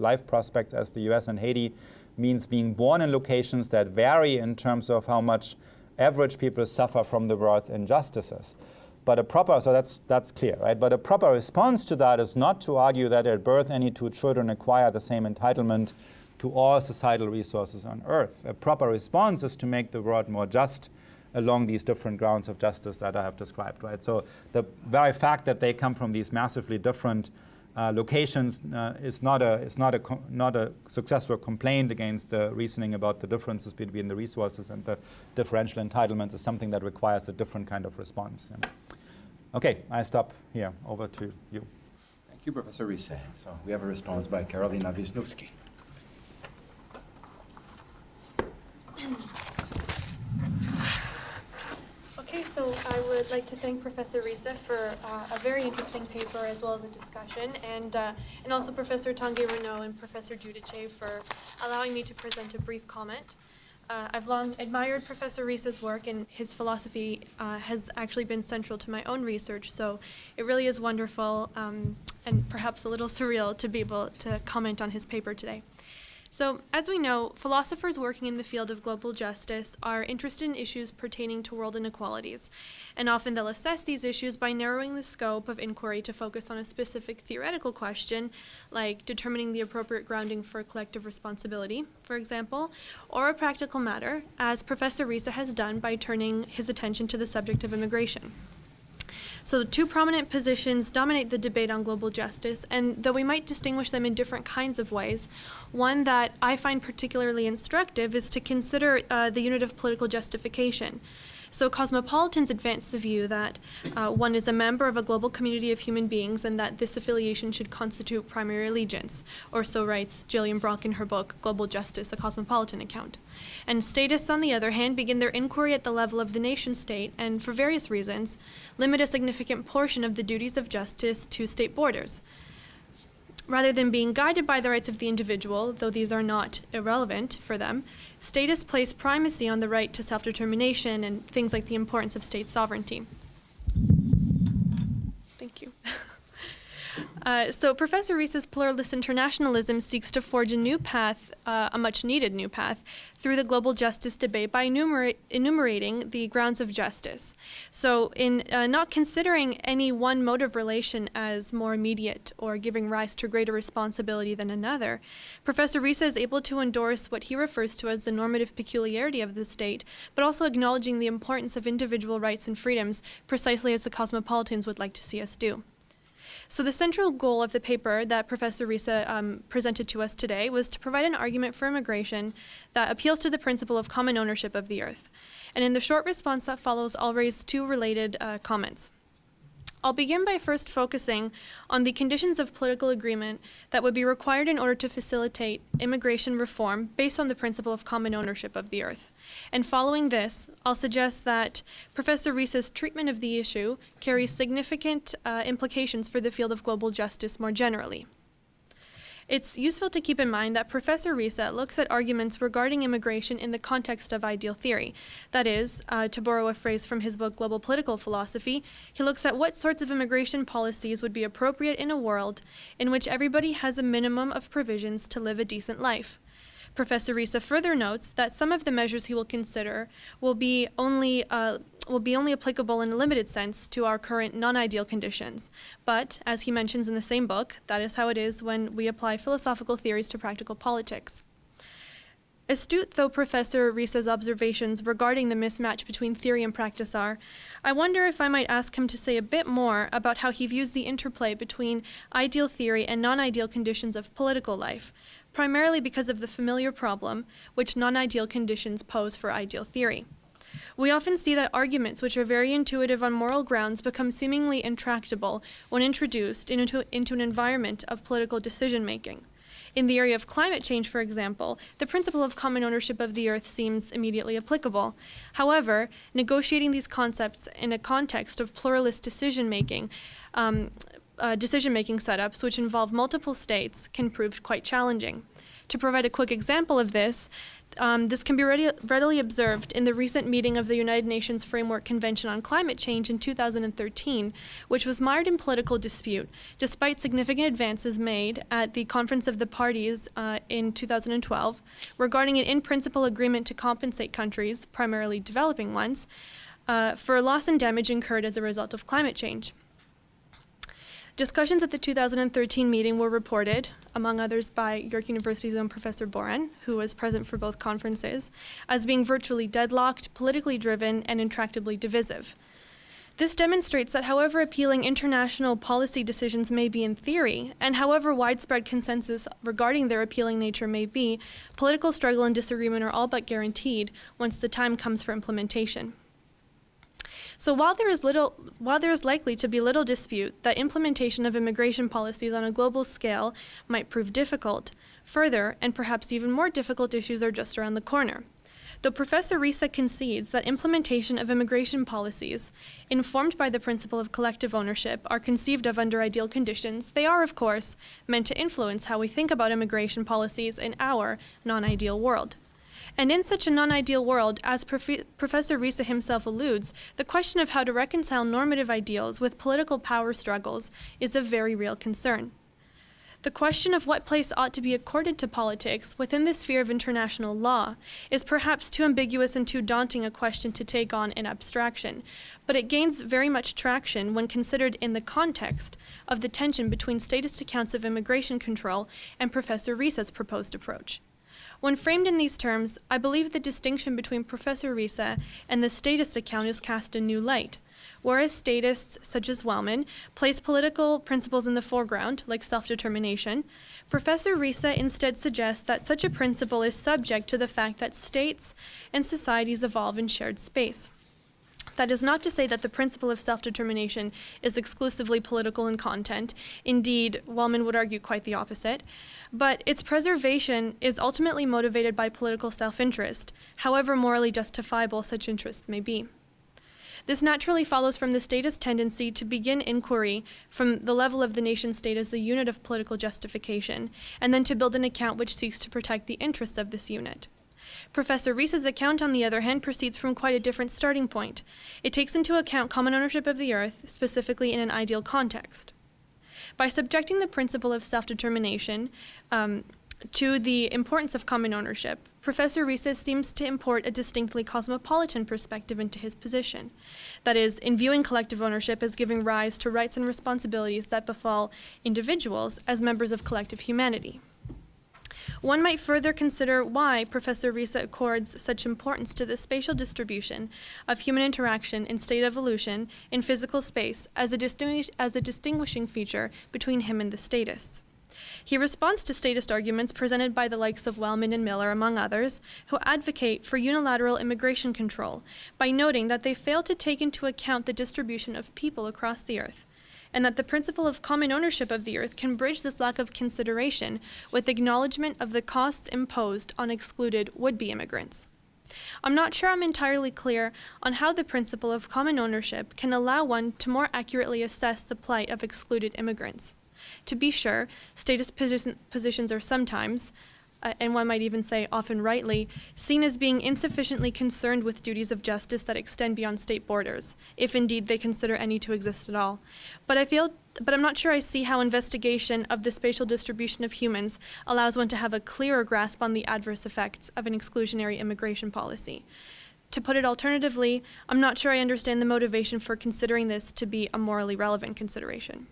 as the US and Haiti means being born in locations that vary in terms of how much average people suffer from the world's injustices. But a proper, so that's clear, right? But a proper response to that is not to argue that at birth any two children acquire the same entitlement to all societal resources on earth. A proper response is to make the world more just along these different grounds of justice that I have described, right? So the very fact that they come from these massively different locations is not a successful complaint against the reasoning about the differences between the resources and the differential entitlements. Is something that requires a different kind of response. Yeah. Okay, I stop here. Over to you. Thank you, Professor Risse. So we have a response by Karolina Wisniewski. Okay, so I would like to thank Professor Risse for a very interesting paper as well as a discussion, and also Professor Tanguay-Renaud and Professor Giudice for allowing me to present a brief comment. I've long admired Professor Risse's work, and his philosophy has actually been central to my own research, so it really is wonderful and perhaps a little surreal to be able to comment on his paper today. So, as we know, philosophers working in the field of global justice are interested in issues pertaining to world inequalities, and often they'll assess these issues by narrowing the scope of inquiry to focus on a specific theoretical question, like determining the appropriate grounding for collective responsibility, for example, or a practical matter, as Professor Risse has done by turning his attention to the subject of immigration. So two prominent positions dominate the debate on global justice, and though we might distinguish them in different kinds of ways, one that I find particularly instructive is to consider the unit of political justification. So cosmopolitans advance the view that one is a member of a global community of human beings and that this affiliation should constitute primary allegiance, or so writes Gillian Brock in her book, Global Justice, A Cosmopolitan Account. And statists, on the other hand, begin their inquiry at the level of the nation-state and, for various reasons, limit a significant portion of the duties of justice to state borders. Rather than being guided by the rights of the individual, though these are not irrelevant for them, statists place primacy on the right to self-determination and things like the importance of state sovereignty. Thank you. So Professor Risse's pluralist internationalism seeks to forge a new path, a much-needed new path, through the global justice debate by enumerating the grounds of justice. So in not considering any one mode of relation as more immediate or giving rise to greater responsibility than another, Professor Risse is able to endorse what he refers to as the normative peculiarity of the state, but also acknowledging the importance of individual rights and freedoms, precisely as the cosmopolitans would like to see us do. So the central goal of the paper that Professor Risse presented to us today was to provide an argument for immigration that appeals to the principle of common ownership of the earth. And in the short response that follows, I'll raise two related comments. I'll begin by first focusing on the conditions of political agreement that would be required in order to facilitate immigration reform based on the principle of common ownership of the earth. And following this, I'll suggest that Professor Risse's treatment of the issue carries significant implications for the field of global justice more generally. It's useful to keep in mind that Professor Risse looks at arguments regarding immigration in the context of ideal theory. That is, to borrow a phrase from his book Global Political Philosophy, he looks at what sorts of immigration policies would be appropriate in a world in which everybody has a minimum of provisions to live a decent life. Professor Risse further notes that some of the measures he will consider will be only applicable in a limited sense to our current non-ideal conditions. But, as he mentions in the same book, that is how it is when we apply philosophical theories to practical politics. Astute though Professor Risse's observations regarding the mismatch between theory and practice are, I wonder if I might ask him to say a bit more about how he views the interplay between ideal theory and non-ideal conditions of political life, primarily because of the familiar problem which non-ideal conditions pose for ideal theory. We often see that arguments which are very intuitive on moral grounds become seemingly intractable when introduced into an environment of political decision-making. In the area of climate change, for example, the principle of common ownership of the earth seems immediately applicable. However, negotiating these concepts in a context of pluralist decision-making setups which involve multiple states can prove quite challenging. To provide a quick example of this, this can be readily observed in the recent meeting of the United Nations Framework Convention on Climate Change in 2013, which was mired in political dispute, despite significant advances made at the Conference of the Parties in 2012 regarding an in-principle agreement to compensate countries, primarily developing ones, for loss and damage incurred as a result of climate change. Discussions at the 2013 meeting were reported, among others by York University's own Professor Boren, who was present for both conferences, as being virtually deadlocked, politically driven, and intractably divisive. This demonstrates that however appealing international policy decisions may be in theory, and however widespread consensus regarding their appealing nature may be, political struggle and disagreement are all but guaranteed once the time comes for implementation. So while there is likely to be little dispute that implementation of immigration policies on a global scale might prove difficult, further and perhaps even more difficult issues are just around the corner. Though Professor Risse concedes that implementation of immigration policies, informed by the principle of collective ownership, are conceived of under ideal conditions, they are, of course, meant to influence how we think about immigration policies in our non-ideal world. And in such a non-ideal world, as Professor Risse himself alludes, the question of how to reconcile normative ideals with political power struggles is a very real concern. The question of what place ought to be accorded to politics within the sphere of international law is perhaps too ambiguous and too daunting a question to take on in abstraction, but it gains very much traction when considered in the context of the tension between statist accounts of immigration control and Professor Risse's proposed approach. When framed in these terms, I believe the distinction between Professor Risse and the statist account is cast in new light. Whereas statists, such as Wellman, place political principles in the foreground, like self-determination, Professor Risse instead suggests that such a principle is subject to the fact that states and societies evolve in shared space. That is not to say that the principle of self-determination is exclusively political in content. Indeed, Wellman would argue quite the opposite. But its preservation is ultimately motivated by political self-interest, however morally justifiable such interest may be. This naturally follows from the statist tendency to begin inquiry from the level of the nation-state as the unit of political justification, and then to build an account which seeks to protect the interests of this unit. Professor Risse's account, on the other hand, proceeds from quite a different starting point. It takes into account common ownership of the earth, specifically in an ideal context. By subjecting the principle of self-determination to the importance of common ownership, Professor Risse seems to import a distinctly cosmopolitan perspective into his position. That is, in viewing collective ownership as giving rise to rights and responsibilities that befall individuals as members of collective humanity. One might further consider why Professor Risse accords such importance to the spatial distribution of human interaction in state evolution in physical space as a distinguishing feature between him and the statists. He responds to statist arguments presented by the likes of Wellman and Miller, among others, who advocate for unilateral immigration control by noting that they fail to take into account the distribution of people across the earth, and that the principle of common ownership of the earth can bridge this lack of consideration with acknowledgement of the costs imposed on excluded would-be immigrants. I'm not sure I'm entirely clear on how the principle of common ownership can allow one to more accurately assess the plight of excluded immigrants. To be sure, statist positions are sometimes, and one might even say often rightly, seen as being insufficiently concerned with duties of justice that extend beyond state borders, if indeed they consider any to exist at all. But I'm not sure I see how investigation of the spatial distribution of humans allows one to have a clearer grasp on the adverse effects of an exclusionary immigration policy. To put it alternatively, I'm not sure I understand the motivation for considering this to be a morally relevant consideration.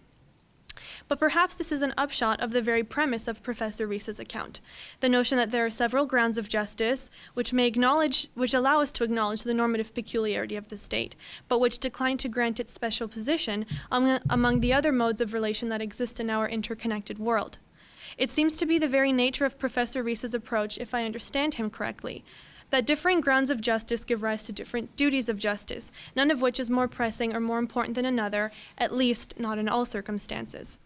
But perhaps this is an upshot of the very premise of Professor Risse's account, the notion that there are several grounds of justice which allow us to acknowledge the normative peculiarity of the state, but which decline to grant its special position among the other modes of relation that exist in our interconnected world. It seems to be the very nature of Professor Risse's approach, if I understand him correctly, that differing grounds of justice give rise to different duties of justice, none of which is more pressing or more important than another, at least not in all circumstances.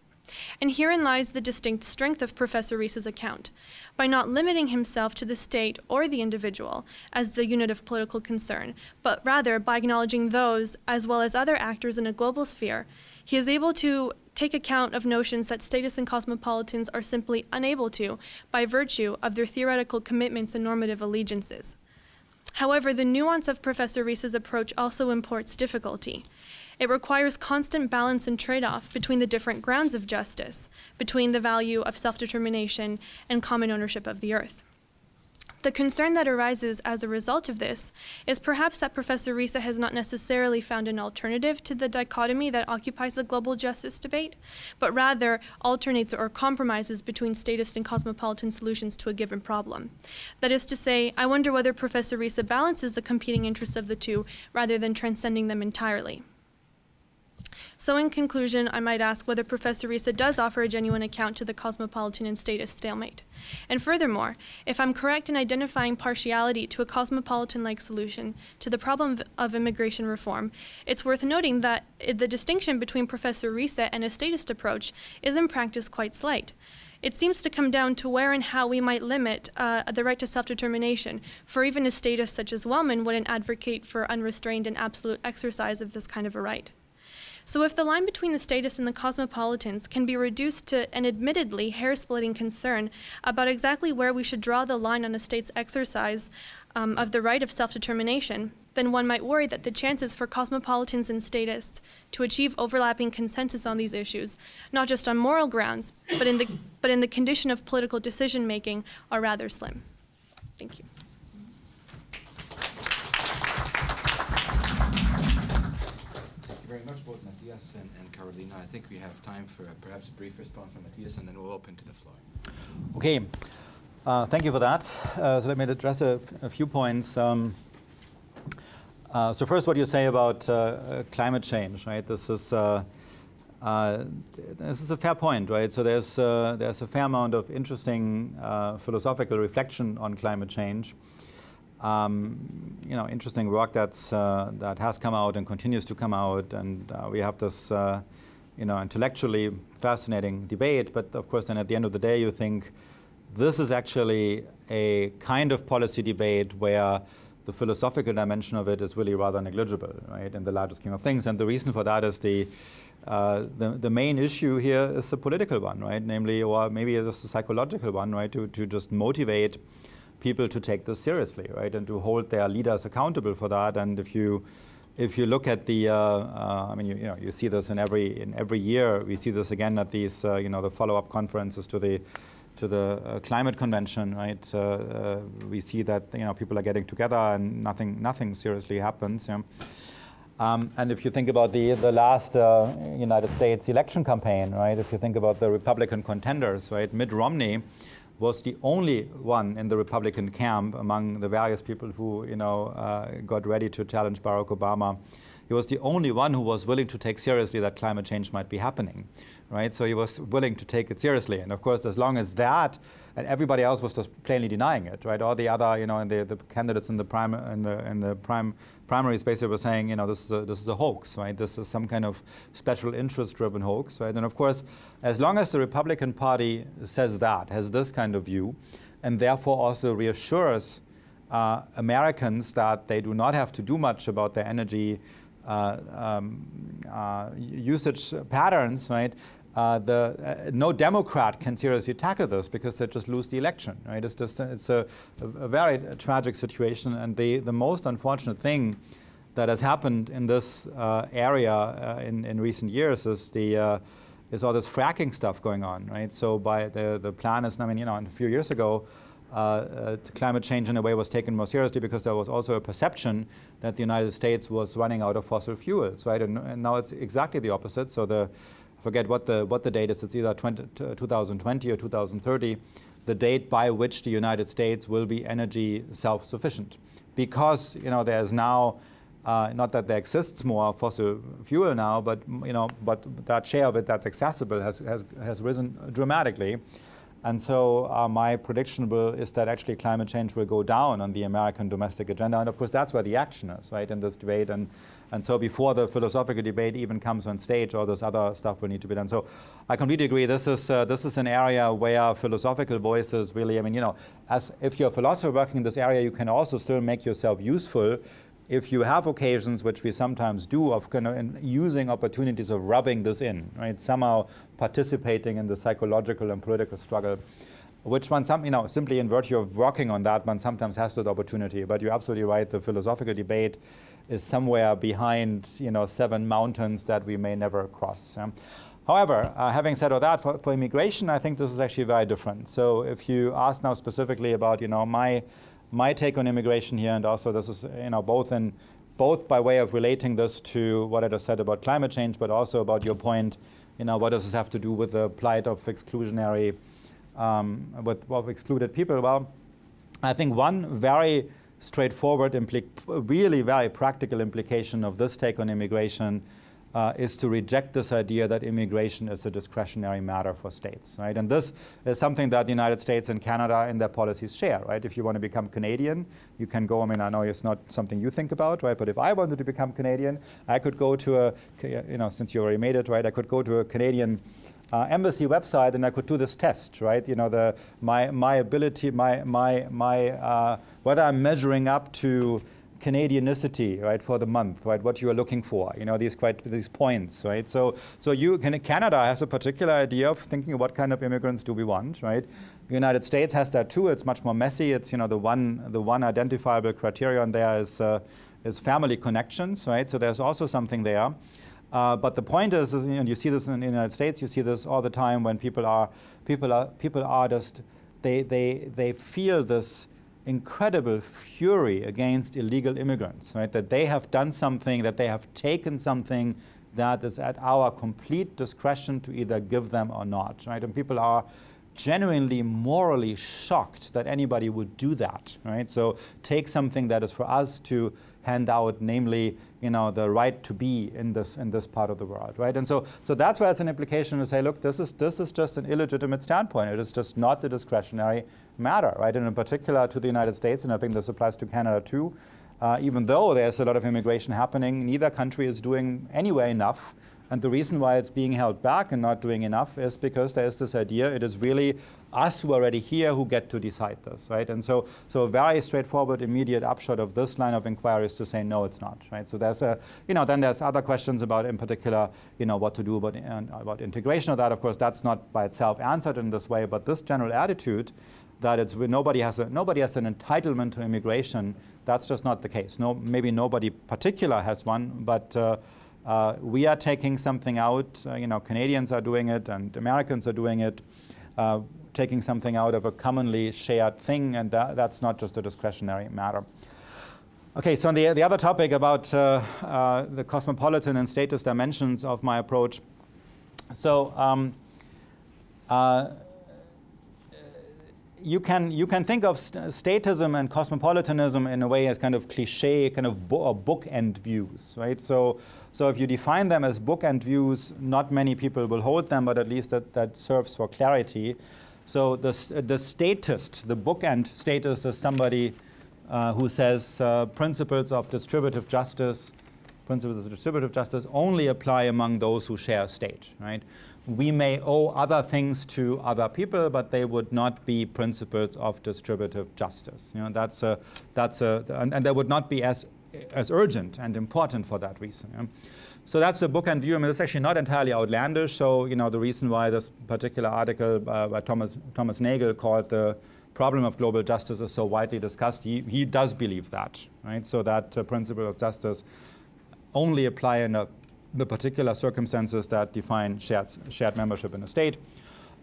And herein lies the distinct strength of Professor Risse's account. By not limiting himself to the state or the individual as the unit of political concern, but rather by acknowledging those as well as other actors in a global sphere, he is able to take account of notions that statists and cosmopolitans are simply unable to by virtue of their theoretical commitments and normative allegiances. However, the nuance of Professor Risse's approach also imports difficulty. It requires constant balance and trade-off between the different grounds of justice, between the value of self-determination and common ownership of the earth. The concern that arises as a result of this is perhaps that Professor Risse has not necessarily found an alternative to the dichotomy that occupies the global justice debate, but rather alternates or compromises between statist and cosmopolitan solutions to a given problem. That is to say, I wonder whether Professor Risse balances the competing interests of the two rather than transcending them entirely. So in conclusion, I might ask whether Professor Risse does offer a genuine account to the cosmopolitan and statist stalemate. And furthermore, if I'm correct in identifying partiality to a cosmopolitan-like solution to the problem of immigration reform, it's worth noting that the distinction between Professor Risse and a statist approach is in practice quite slight. It seems to come down to where and how we might limit the right to self-determination, for even a statist such as Wellman wouldn't advocate for unrestrained and absolute exercise of this kind of a right. So if the line between the statists and the cosmopolitans can be reduced to an admittedly hair-splitting concern about exactly where we should draw the line on a state's exercise of the right of self-determination, then one might worry that the chances for cosmopolitans and statists to achieve overlapping consensus on these issues, not just on moral grounds, but in the condition of political decision-making, are rather slim. Thank you. Very much, both Mathias and Carolina. I think we have time for perhaps a brief response from Mathias, and then we'll open to the floor. Okay, thank you for that. So let me address a few points. So first, what you say about climate change, right? This is a fair point, right? So there's a fair amount of interesting philosophical reflection on climate change. interesting work that has come out and continues to come out, and we have this intellectually fascinating debate. But of course, then at the end of the day, you think this is actually a kind of policy debate where the philosophical dimension of it is really rather negligible, right, in the larger scheme of things. And the reason for that is the main issue here is a political one, right? Namely, or maybe it's a psychological one, right? To just motivate people to take this seriously, right, and to hold their leaders accountable for that. And if you look at the, you see this in every year. We see this again at these, the follow-up conferences to the climate convention, right? We see that people are getting together and nothing seriously happens. Yeah. And if you think about the last United States election campaign, right? If you think about the Republican contenders, right? Mitt Romney was the only one in the Republican camp among the various people who got ready to challenge Barack Obama. He was the only one who was willing to take seriously that climate change might be happening, right? So he was willing to take it seriously. And of course, as long as that, and everybody else was just plainly denying it, right? All the other, and the candidates in the primary space were saying, this is a hoax, right? This is some kind of special interest-driven hoax, right? And of course, as long as the Republican Party says that, has this kind of view, and therefore also reassures Americans that they do not have to do much about their energy usage patterns, right? No Democrat can seriously tackle this because they just lose the election, right? It's a very tragic situation, and the most unfortunate thing that has happened in this area in recent years is is all this fracking stuff going on, right? So by the plan is, a few years ago, climate change in a way was taken more seriously because there was also a perception that the United States was running out of fossil fuels, right? And now it's exactly the opposite. So I forget what the date is. It's either 2020 or 2030, the date by which the United States will be energy self-sufficient, because there's now not that there exists more fossil fuel now, but that share of it that's accessible has risen dramatically. And so my prediction is that actually climate change will go down on the American domestic agenda. And of course, that's where the action is, right, in this debate. And so before the philosophical debate even comes on stage, all this other stuff will need to be done. So I completely agree. This is an area where philosophical voices really, as if you're a philosopher working in this area, you can also still make yourself useful if you have occasions, which we sometimes do, of using opportunities of rubbing this in, right? Somehow participating in the psychological and political struggle, which one simply in virtue of working on that, one sometimes has that opportunity. But you're absolutely right. The philosophical debate is somewhere behind, 7 mountains that we may never cross. However, having said all that, for immigration, I think this is actually very different. So if you ask now specifically about, my take on immigration here, and also this is both by way of relating this to what I just said about climate change, but also about your point, what does this have to do with the plight of exclusionary, of excluded people? Well, I think one very straightforward, really very practical implication of this take on immigration is to reject this idea that immigration is a discretionary matter for states, right? And this is something that the United States and Canada in their policies share, right? If you want to become Canadian, you can go, I know it's not something you think about, right? But if I wanted to become Canadian, I could go to since you already made it, right? I could go to a Canadian embassy website and I could do this test, right? My ability, whether I'm measuring up to Canadianicity, right, for the month, right, what you are looking for, these points, right? So Canada has a particular idea of thinking what kind of immigrants do we want, right? The United States has that too. It's much more messy. It's the one identifiable criterion there is family connections, right? So there's also something there. But the point is you see this in the United States. You see this all the time when people are just they feel this incredible fury against illegal immigrants, right? That they have done something, that they have taken something that is at our complete discretion to either give them or not, right? And people are genuinely morally shocked that anybody would do that, right? So take something that is for us to hand out, namely, the right to be in this part of the world, right? And so that's why it's an implication to say, look, this is just an illegitimate standpoint. It is just not a discretionary matter, right? And in particular to the United States, and I think this applies to Canada too. Even though there's a lot of immigration happening, neither country is doing anywhere enough. And the reason why it's being held back and not doing enough is because there's this idea it is really us who are already here who get to decide this, right? And so a very straightforward, immediate upshot of this line of inquiry is to say, no, it's not, right? So there's then there's other questions about, in particular, what to do about integration of that. Of course, that's not by itself answered in this way, but this general attitude that nobody has an entitlement to immigration, that's just not the case. No, maybe nobody particular has one, but we are taking something out. Canadians are doing it, and Americans are doing it, taking something out of a commonly shared thing, and that's not just a discretionary matter. Okay, so on the other topic about the cosmopolitan and statist dimensions of my approach. So you can think of statism and cosmopolitanism in a way as kind of cliche, kind of bookend views, right? So if you define them as bookend views, not many people will hold them, but at least that serves for clarity. So the statist, the bookend statist, is somebody who says principles of distributive justice only apply among those who share a state, right? We may owe other things to other people, but they would not be principles of distributive justice. And they would not be as urgent and important for that reason. So that's the bookend view. I mean, it's actually not entirely outlandish. So the reason why this particular article by Thomas Nagel called the problem of global justice is so widely discussed, he does believe that, right? So that principle of justice only apply in the particular circumstances that define shared membership in a state.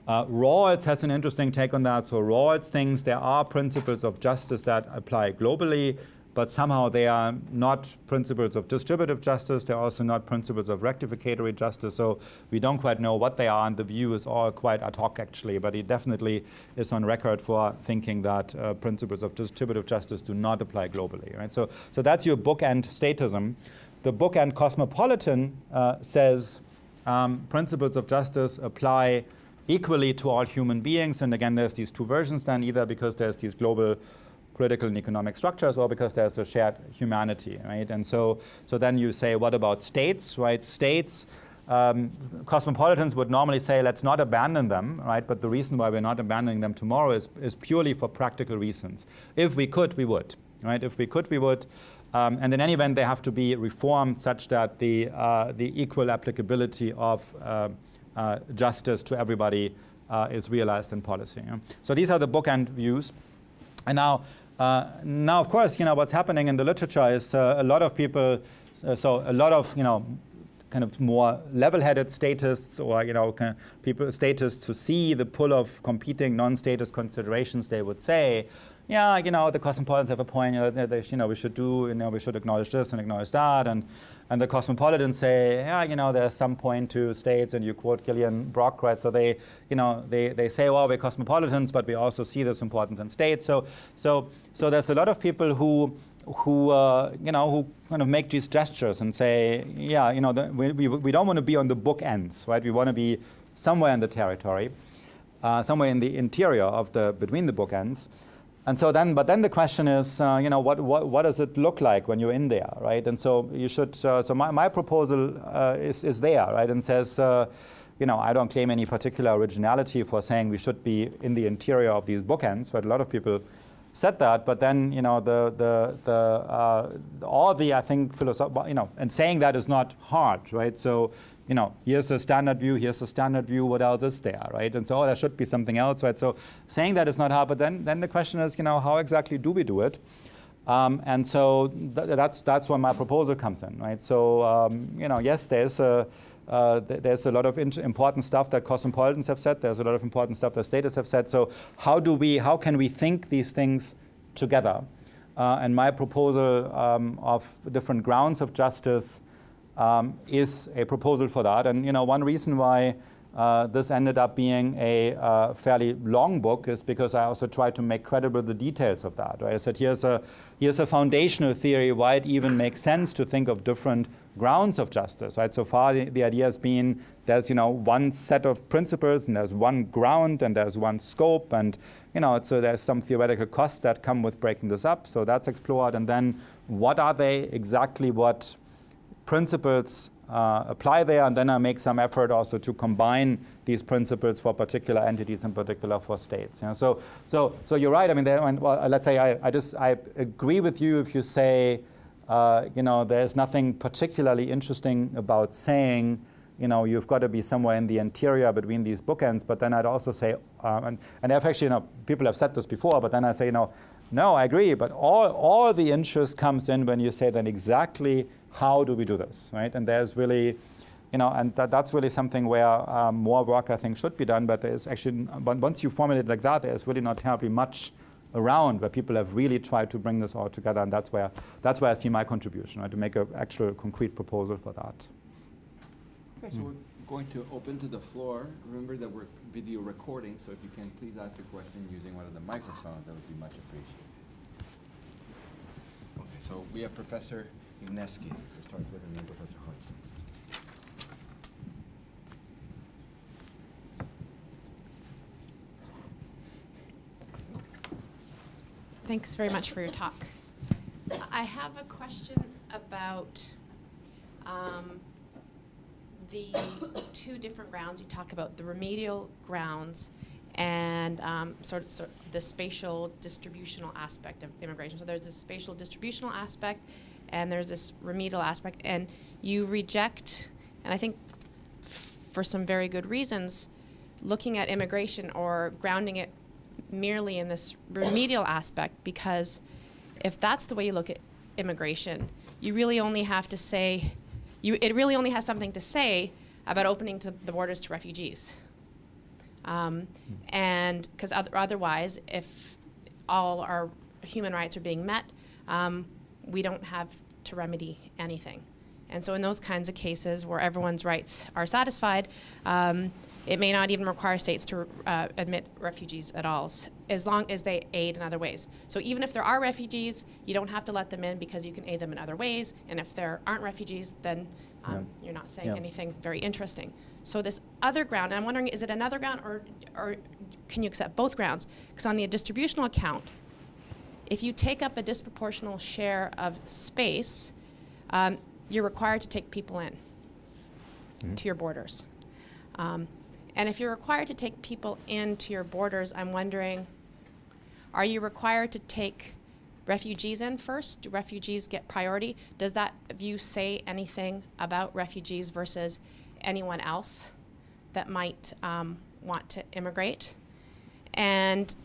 Rawls has an interesting take on that. So Rawls thinks there are principles of justice that apply globally, but somehow they are not principles of distributive justice. They're also not principles of rectificatory justice. So we don't quite know what they are, and the view is all quite ad hoc, actually. But he definitely is on record for thinking that principles of distributive justice do not apply globally, right? So that's your bookend statism. The bookend cosmopolitan says principles of justice apply equally to all human beings. And again, there's these two versions then, either because there's these global political and economic structures or because there's a shared humanity, right? And so then you say, what about states, right? States, cosmopolitans would normally say, let's not abandon them, right? But the reason why we're not abandoning them tomorrow is purely for practical reasons. If we could, we would, right? If we could, we would. And in any event, they have to be reformed such that the equal applicability of justice to everybody is realized in policy. So these are the bookend views. And now of course, what's happening in the literature is a lot of people, kind of more level-headed statists or statists who see the pull of competing non-statist considerations, they would say, yeah, the cosmopolitans have a point. We should acknowledge this and acknowledge that, and the cosmopolitans say, yeah, there's some point to states, and you quote Gillian Brock, right? So they say, well, we're cosmopolitans, but we also see this importance in states. So there's a lot of people who kind of make these gestures and say, yeah, we don't want to be on the bookends, right? We want to be somewhere in the territory, somewhere in the interior of between the bookends. And so then, but then the question is, what does it look like when you're in there, right? And so you should. So my proposal is there, right? And says, I don't claim any particular originality for saying we should be in the interior of these bookends, but a lot of people said that. But then, I think and saying that is not hard, right? So. Here's a standard view, what else is there, right? And so there should be something else, right? So saying that is not hard, but then the question is, how exactly do we do it? And so that's where my proposal comes in, right? So, yes, there's a lot of important stuff that cosmopolitans have said. There's a lot of important stuff that statists have said. So how can we think these things together? And my proposal of different grounds of justice is a proposal for that. And one reason why this ended up being a fairly long book is because I also tried to make credible the details of that. Right? I said, here's a foundational theory why it even makes sense to think of different grounds of justice. Right? So far, the idea has been there's one set of principles, and there's one ground, and there's one scope, and so there's some theoretical costs that come with breaking this up. So that's explored, and then what are they exactly? What principles apply there, and then I make some effort also to combine these principles for particular entities, in particular for states. So you're right. I mean, let's say I agree with you if you say, there's nothing particularly interesting about saying, you've got to be somewhere in the interior between these bookends. But then I'd also say, and I've actually, people have said this before, but then I say, no, I agree. But all the interest comes in when you say then exactly how do we do this, right? And there's really, and that's really something where more work I think should be done. But there's actually, once you formulate it like that, there's really not terribly much around where people have really tried to bring this all together. And that's where I see my contribution, right? To make an actual concrete proposal for that. Okay, so we're going to open to the floor. Remember that we're video recording, so if you can please ask a question using one of the microphones, that would be much appreciated. Okay, so we have Professor Igneski to start with, and then Professor Hudson. Thanks very much for your talk. I have a question about the two different grounds you talk about, the remedial grounds and sort of the spatial distributional aspect of immigration. So there's this spatial distributional aspect and there's this remedial aspect, and you reject, and I think for some very good reasons, looking at immigration or grounding it merely in this remedial aspect, because if that's the way you look at immigration, you really only have to say, it really only has something to say about opening the borders to refugees. And because otherwise, if all our human rights are being met, we don't have to remedy anything. And so in those kinds of cases where everyone's rights are satisfied, it may not even require states to admit refugees at all, as long as they aid in other ways. So even if there are refugees, you don't have to let them in because you can aid them in other ways. And if there aren't refugees, then you're not saying anything very interesting. So this other ground, and I'm wondering, is it another ground or can you accept both grounds? Because on the distributional account, if you take up a disproportional share of space, you're required to take people in to your borders. And if you're required to take people into your borders, I'm wondering, are you required to take refugees in first? Do refugees get priority? Does that view say anything about refugees versus anyone else that might want to immigrate? And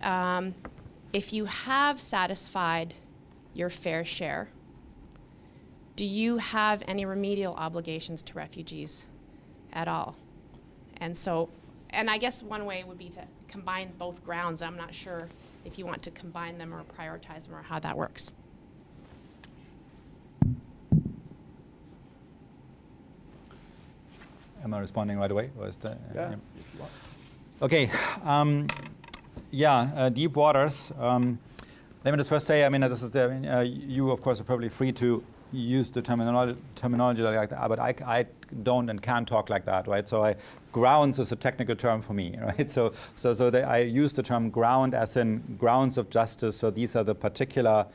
if you have satisfied your fair share, do you have any remedial obligations to refugees at all? And so, and I guess one way would be to combine both grounds. I'm not sure if you want to combine them or prioritize them or how that works. Am I responding right away? Or is that, Yeah. Okay. Deep waters. Let me just first say, I mean, this is you, of course, are probably free to use the terminology like that, but I don't and can't talk like that, right? So grounds is a technical term for me, right? So I use the term ground as in grounds of justice. So these are the particular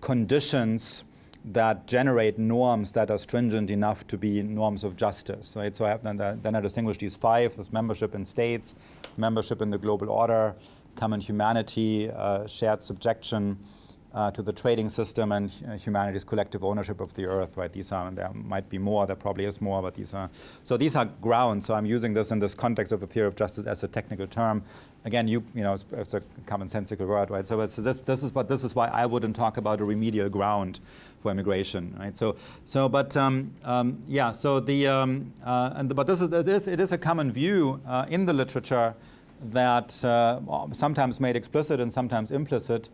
conditions that generate norms that are stringent enough to be norms of justice, right? So then I distinguish these five: there's membership in states, membership in the global order, common humanity, shared subjection to the trading system, and humanity's collective ownership of the earth, right? These are, and there might be more, there probably is more, but these are grounds. So I'm using this in this context of the theory of justice as a technical term. Again, it's a commonsensical word, right? So this is why I wouldn't talk about a remedial ground for immigration, right? But it is a common view in the literature that sometimes made explicit and sometimes implicit,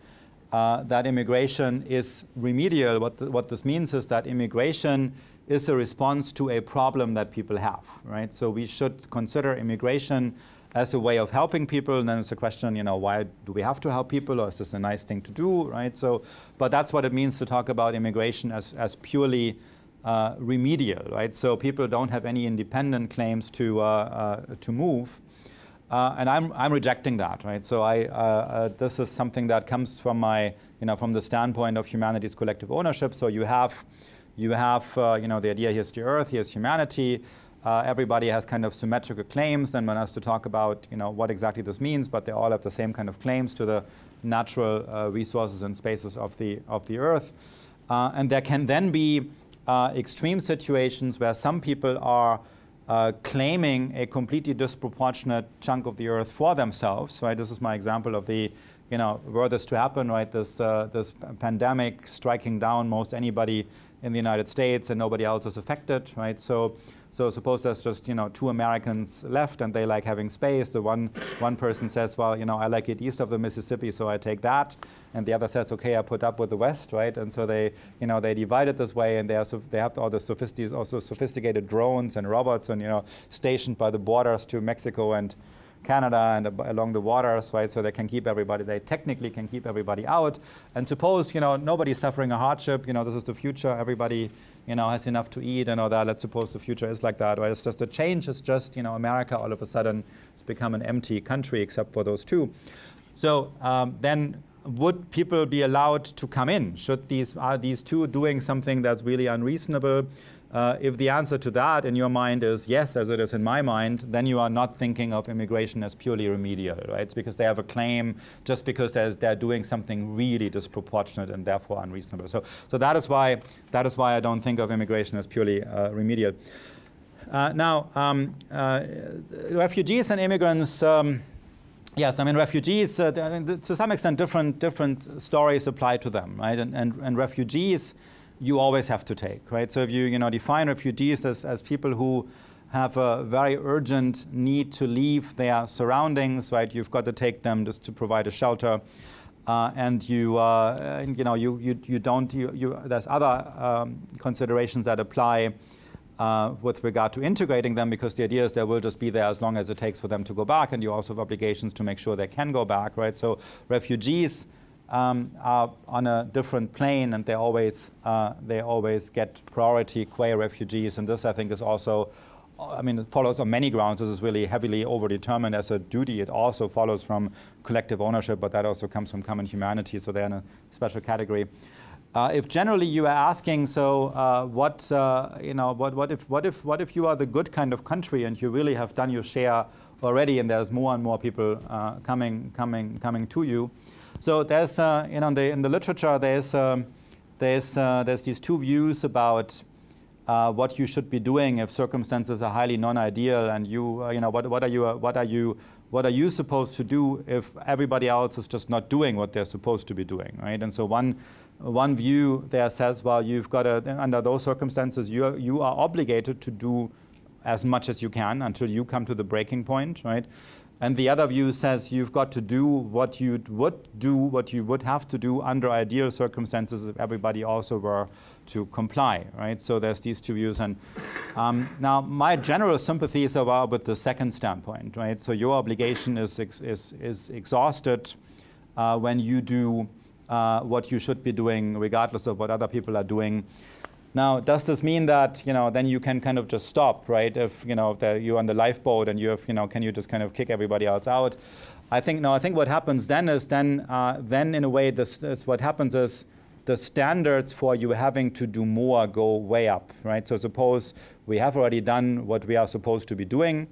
that immigration is remedial. What this means is that immigration is a response to a problem that people have, right? So we should consider immigration as a way of helping people, and then it's a question, why do we have to help people, or is this a nice thing to do, right? So, but that's what it means to talk about immigration as purely remedial, right? So people don't have any independent claims to move, and I'm rejecting that, right? So this is something that comes from my, from the standpoint of humanity's collective ownership. So you have the idea, here's the earth, here's humanity. Everybody has kind of symmetrical claims. Then one has to talk about, what exactly this means, but they all have the same kind of claims to the natural resources and spaces of the earth. And there can then be extreme situations where some people are claiming a completely disproportionate chunk of the earth for themselves, right? This is my example of the, were this to happen, right? This pandemic striking down most anybody in the United States and nobody else is affected, right? So suppose there's just, 2 Americans left and they like having space. The one person says, well, I like it east of the Mississippi, so I take that. And the other says, okay, I put up with the west, right? And so they divide it this way, and they have all the sophisticated drones and robots and, stationed by the borders to Mexico and Canada and along the waters, right? So they technically can keep everybody out. And suppose, nobody's suffering a hardship, this is the future, everybody, has enough to eat and all that. Let's suppose the future is like that, right? It's just the change is just, America all of a sudden has become an empty country except for those 2. So then would people be allowed to come in? Are these 2 doing something that's really unreasonable? If the answer to that in your mind is yes, as it is in my mind, then you are not thinking of immigration as purely remedial, right? It's because they have a claim just because they're doing something really disproportionate and therefore unreasonable. So that is why I don't think of immigration as purely remedial. Refugees and immigrants. Yes, I mean refugees. To some extent, different stories apply to them, right? And refugees, you always have to take, right? So if you define refugees as people who have a very urgent need to leave their surroundings, right? You've got to take them just to provide a shelter, and there's other considerations that apply with regard to integrating them, because the idea is they will just be there as long as it takes for them to go back, and you also have obligations to make sure they can go back, right? So refugees are on a different plane, and they always get priority qua refugees. And this, I think, is also, it follows on many grounds. This is really heavily overdetermined as a duty. It also follows from collective ownership, but that also comes from common humanity, so they're in a special category. If generally you are asking, what if you are the good kind of country and you really have done your share already, and there's more and more people coming to you? So there's, in the literature, there's these 2 views about what you should be doing if circumstances are highly non-ideal, and what are you supposed to do if everybody else is just not doing what they're supposed to be doing, right? And so one view there says, well, you've got to, under those circumstances, you are obligated to do as much as you can until you come to the breaking point, right? And the other view says you've got to do what you would have to do under ideal circumstances if everybody also were to comply, right? So there's these 2 views. And now my general sympathies are with the second standpoint, right? So your obligation is exhausted when you do what you should be doing, regardless of what other people are doing. Now, does this mean that then you can kind of just stop, right? If you're on the lifeboat and you have, can you just kind of kick everybody else out? I think no. I think what happens then is then in a way what happens is the standards for you having to do more go way up, right? So suppose we have already done what we are supposed to be doing,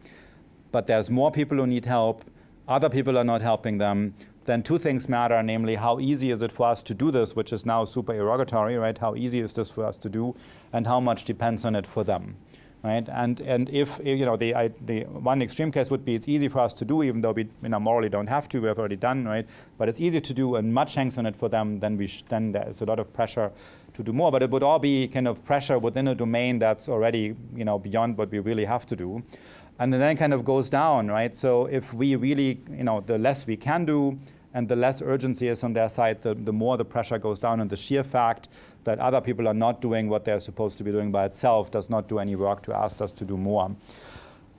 but there's more people who need help. Other people are not helping them. Then 2 things matter, namely how easy is it for us to do this, which is now super erogatory, right? How easy is this for us to do, and how much depends on it for them, right? And if the one extreme case would be it's easy for us to do, even though we morally don't have to, we have already done, right? But it's easy to do, and much hangs on it for them. Then there is a lot of pressure to do more. But it would all be kind of pressure within a domain that's already beyond what we really have to do. And then kind of goes down, right? So if we really, the less we can do, and the less urgency is on their side, the more the pressure goes down. And the sheer fact that other people are not doing what they're supposed to be doing by itself does not do any work to ask us to do more.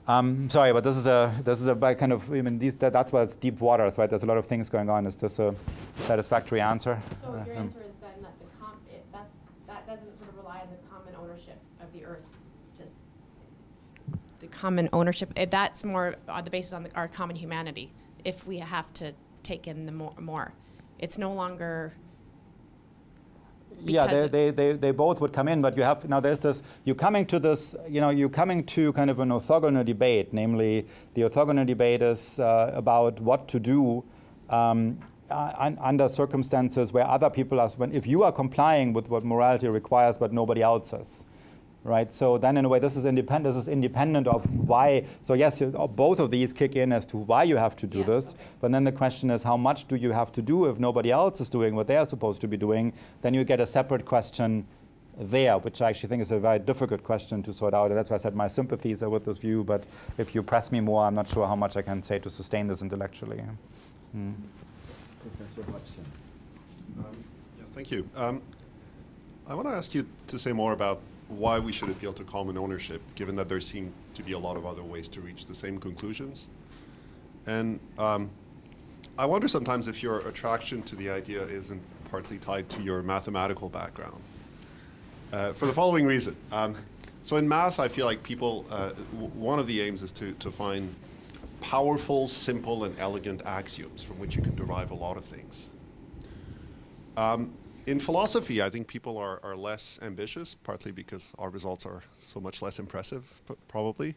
Sorry, but this is a kind of, I mean, that's why it's deep waters, right? There's a lot of things going on. Is this a satisfactory answer? So your answer is then that that doesn't sort of rely on the common ownership of the earth. Just the common ownership, that's more on the basis on our common humanity. If we have to take in the more. It's no longer. Yeah, they both would come in, but you have now. There's this. You're coming to this. You're coming to kind of an orthogonal debate. Namely, the orthogonal debate is about what to do under circumstances where other people are. If you are complying with what morality requires, but nobody else is. Right, so then in a way this is independent of why. So yes, both of these kick in as to why you have to do this. Okay. But then the question is, how much do you have to do if nobody else is doing what they are supposed to be doing? Then you get a separate question there, which I actually think is a very difficult question to sort out. And that's why I said my sympathies are with this view. But if you press me more, I'm not sure how much I can say to sustain this intellectually. Professor Hodgson. Yeah, thank you. I want to ask you to say more about why we should appeal to common ownership, given that there seem to be a lot of other ways to reach the same conclusions. And I wonder sometimes if your attraction to the idea isn't partly tied to your mathematical background. For the following reason. So in math, I feel like people, one of the aims is to find powerful, simple, and elegant axioms from which you can derive a lot of things. In philosophy, I think people are less ambitious, partly because our results are so much less impressive, probably.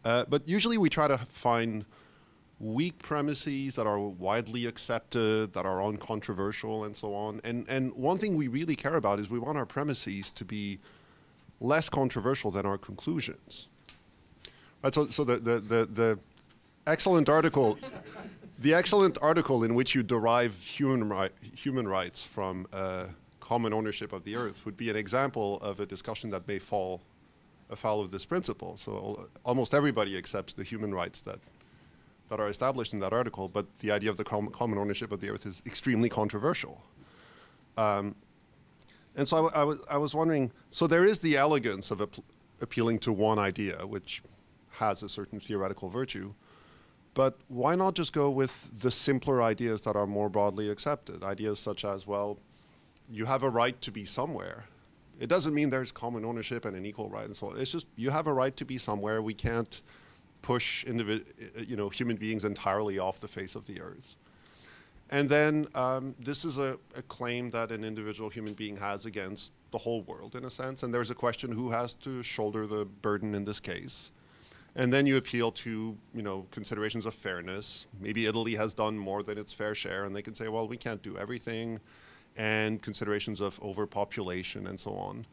But usually we try to find weak premises that are widely accepted, that are uncontroversial, and so on. And one thing we really care about is we want our premises to be less controversial than our conclusions. Right, so the excellent article... The excellent article in which you derive human rights from common ownership of the earth would be an example of a discussion that may fall afoul of this principle. So almost everybody accepts the human rights that are established in that article, but the idea of the common ownership of the earth is extremely controversial. And so I was wondering, so there is the elegance of appealing to one idea, which has a certain theoretical virtue. But why not just go with the simpler ideas that are more broadly accepted? Ideas such as, well, you have a right to be somewhere. It doesn't mean there's common ownership and an equal right and so on. It's just you have a right to be somewhere. We can't push human beings entirely off the face of the earth. And then this is a claim that an individual human being has against the whole world, in a sense. And there's a question who has to shoulder the burden in this case. And then you appeal to, considerations of fairness. Maybe Italy has done more than its fair share, and they can say, well, we can't do everything, and considerations of overpopulation and so on,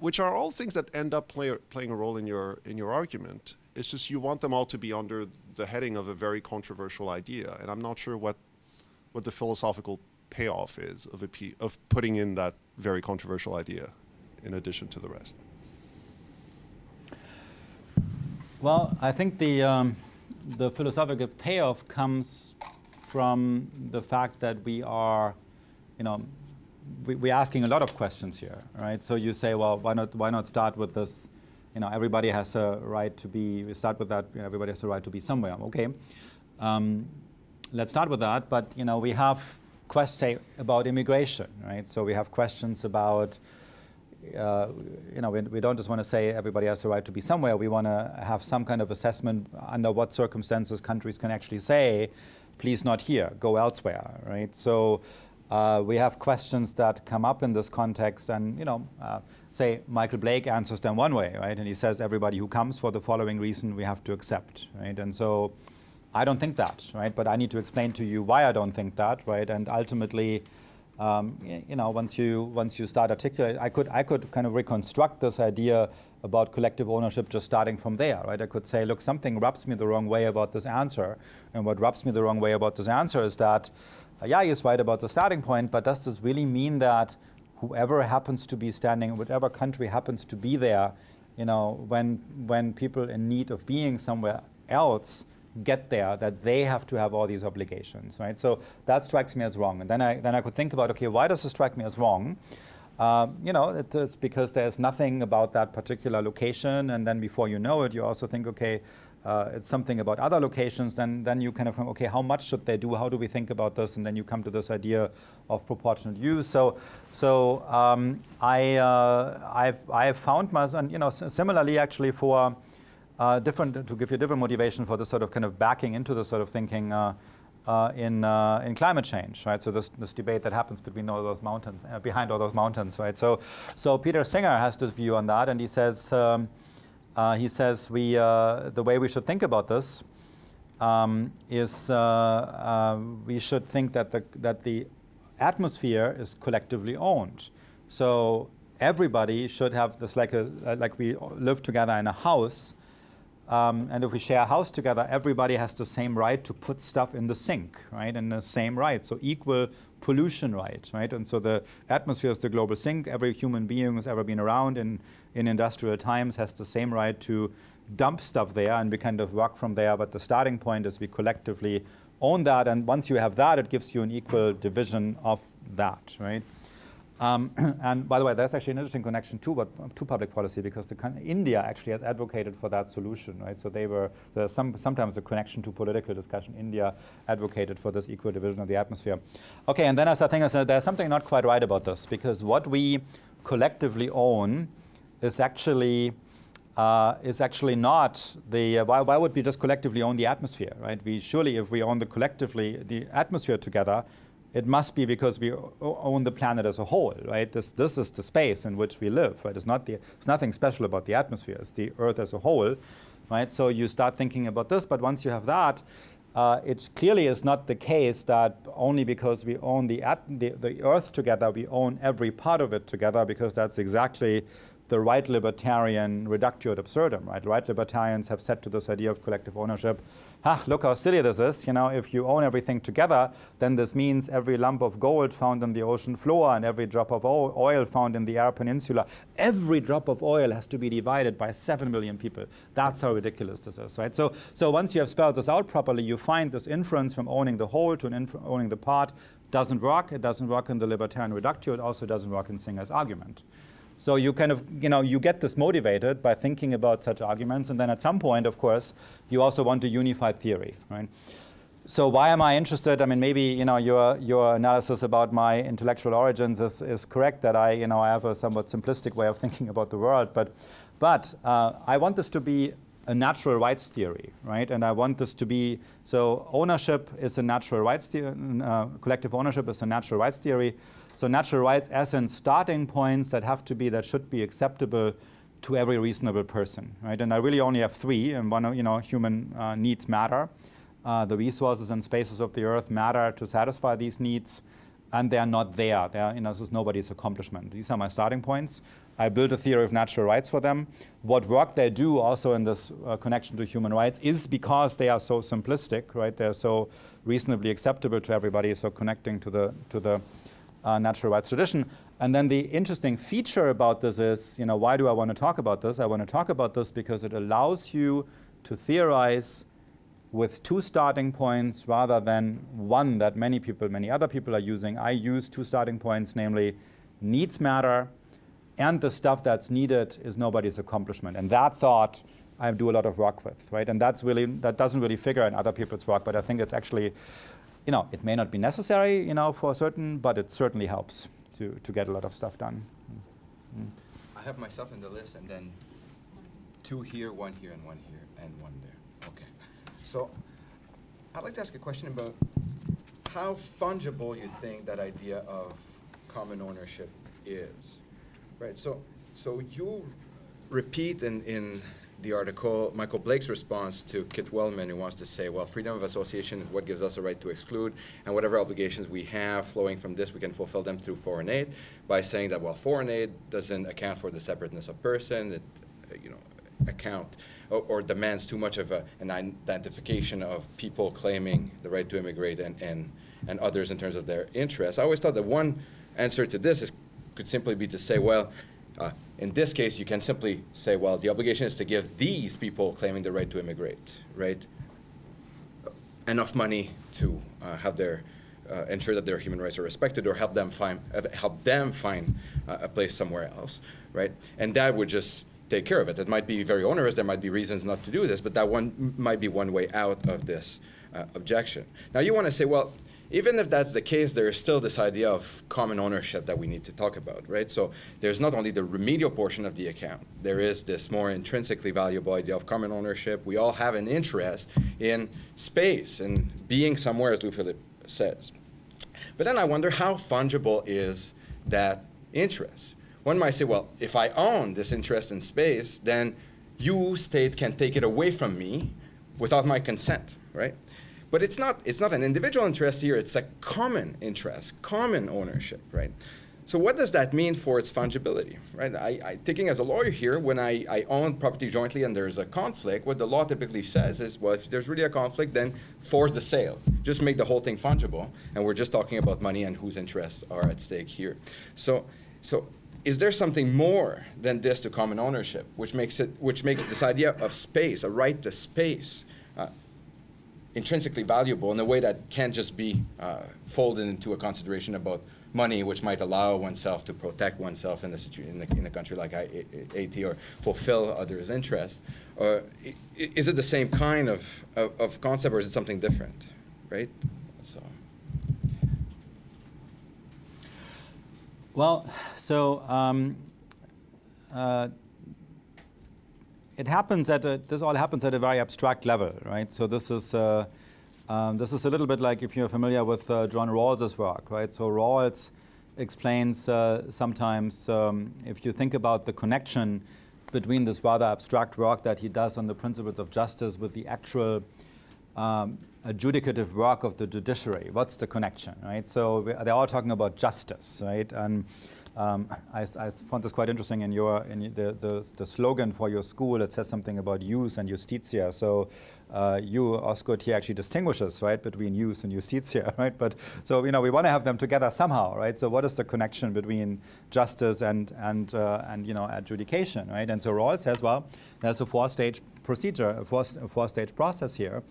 which are all things that end up playing a role in your argument. It's just you want them all to be under the heading of a very controversial idea, and I'm not sure what the philosophical payoff is of putting in that very controversial idea in addition to the rest. Well, I think the philosophical payoff comes from the fact that we are, we're asking a lot of questions here, right? So you say, well, why not start with this? Everybody has a right to be. We start with that. Everybody has a right to be somewhere. Okay, let's start with that. But we have questions, say, about immigration, right? So we have questions about. We don't just want to say everybody has a right to be somewhere. We want to have some kind of assessment under what circumstances countries can actually say, please not here, go elsewhere, right? So we have questions that come up in this context, and say Michael Blake answers them one way, right? And he says everybody who comes for the following reason we have to accept, right? And so I don't think that, right? But I need to explain to you why I don't think that, right? And ultimately. Once you start articulating, I could kind of reconstruct this idea about collective ownership just starting from there, right? I could say, look, something rubs me the wrong way about this answer, and what rubs me the wrong way about this answer is that, yeah, he's right about the starting point, but does this really mean that whoever happens to be standing, whatever country happens to be there, when people in need of being somewhere else get there, that they have to have all these obligations, right? So that strikes me as wrong. And then I could think about, okay, why does it strike me as wrong? You know, it's because there's nothing about that particular location, and then before you know it, you also think, okay, it's something about other locations. Then you kind of, okay, how much should they do? How do we think about this? And then you come to this idea of proportionate use. So I've found myself, you know, similarly actually for to give you a different motivation for this sort of kind of backing into this sort of thinking. In climate change, right? So this debate that happens between all those mountains, behind all those mountains, right? So Peter Singer has this view on that, and he says the way we should think about this is we should think that the atmosphere is collectively owned. So everybody should have this, like we live together in a house. And if we share a house together, everybody has the same right to put stuff in the sink, right? And the same right, so equal pollution right? And so the atmosphere is the global sink. Every human being who's ever been around in industrial times has the same right to dump stuff there, and we kind of work from there. But the starting point is we collectively own that, and once you have that, it gives you an equal division of that, right? And by the way, that's actually an interesting connection to public policy, because India actually has advocated for that solution, right? So there's sometimes a connection to political discussion. India advocated for this equal division of the atmosphere. Okay, and then I think there's something not quite right about this, because what we collectively own is actually not the. Why would we just collectively own the atmosphere, right? Surely, if we own the atmosphere together, it must be because we own the planet as a whole, right? This is the space in which we live, right? It's nothing special about the atmosphere. It's the Earth as a whole, right? So you start thinking about this, but once you have that, it clearly is not the case that only because we own the Earth together, we own every part of it together, because that's exactly the right libertarian reductio ad absurdum, right? Right libertarians have said to this idea of collective ownership, look how silly this is. You know, if you own everything together, then this means every lump of gold found on the ocean floor and every drop of oil found in the Arab Peninsula, every drop of oil has to be divided by 7 million people. That's how ridiculous this is, right? So once you have spelled this out properly, you find this inference from owning the whole to owning the part doesn't work. It doesn't work in the libertarian reductio. It also doesn't work in Singer's argument. So you kind of, you get this motivated by thinking about such arguments, and then at some point, of course, you also want a unified theory, right? So why am I interested? I mean, maybe your analysis about my intellectual origins is correct, that I have a somewhat simplistic way of thinking about the world, but I want this to be a natural rights theory, right? And I want this to be, so ownership is a natural rights theory, collective ownership is a natural rights theory. So natural rights as in starting points that should be acceptable to every reasonable person, right? And I really only have three, and one, human needs matter. The resources and spaces of the earth matter to satisfy these needs, and they are not there. This is nobody's accomplishment. These are my starting points. I build a theory of natural rights for them. What work they do also in this connection to human rights is because they are so simplistic, right? They're so reasonably acceptable to everybody, so connecting to the natural rights tradition. And then the interesting feature about this is, why do I want to talk about this? I want to talk about this because it allows you to theorize with two starting points rather than one that many other people are using. I use two starting points, namely needs matter, and the stuff that's needed is nobody's accomplishment. And that thought I do a lot of work with, right? And that doesn't really figure in other people's work, but I think it's actually, it may not be necessary, for certain, but it certainly helps to get a lot of stuff done. I have myself in the list, and then 2 here, 1 here, and 1 here, and 1 there. Okay. So I'd like to ask a question about how fungible you think that idea of common ownership is, right? So you repeat in the article Michael Blake's response to Kit Wellman, who wants to say, well, freedom of association is what gives us a right to exclude, and whatever obligations we have flowing from this, we can fulfill them through foreign aid, by saying that, well, foreign aid doesn't account for the separateness of person, it account or demands too much of an identification of people claiming the right to immigrate and others in terms of their interests. I always thought that one answer to this could simply be to say, well, in this case, you can simply say, well, the obligation is to give these people claiming the right to immigrate, right, enough money to have their ensure that their human rights are respected, or help them find a place somewhere else, right? And that would just take care of it. It might be very onerous. There might be reasons not to do this, but that one might be one way out of this objection. Now you want to say, well, even if that's the case, there is still this idea of common ownership that we need to talk about, right? So there's not only the remedial portion of the account, there is this more intrinsically valuable idea of common ownership. We all have an interest in space and being somewhere, as Louis-Philippe says. But then I wonder, how fungible is that interest? One might say, well, if I own this interest in space, then you, state, can take it away from me without my consent, right? But it's not an individual interest here, it's a common interest, common ownership, right? So what does that mean for its fungibility, right? Thinking as a lawyer here, when I own property jointly and there's a conflict, what the law typically says is, well, if there's really a conflict, then force the sale. Just make the whole thing fungible, and we're just talking about money and whose interests are at stake here. So is there something more than this to common ownership, which makes this idea of space, a right to space, intrinsically valuable in a way that can't just be folded into a consideration about money, which might allow oneself to protect oneself in a country like Haiti, or fulfill others' interests? Or is it the same kind of concept, or is it something different, right? So. Well, so this all happens at a very abstract level, right? So this is a little bit like, if you're familiar with John Rawls's work, right? So Rawls explains sometimes, if you think about the connection between this rather abstract work that he does on the principles of justice with the actual adjudicative work of the judiciary, what's the connection, right? So they're all talking about justice, right? And I found this quite interesting in the slogan for your school. It says something about jus and justitia. So you, Osgoode, he actually distinguishes, right, between jus and justitia, right? But so we want to have them together somehow, right? So what is the connection between justice and adjudication, right? And so Rawls says, well, there's a four-stage procedure, a four-stage process here.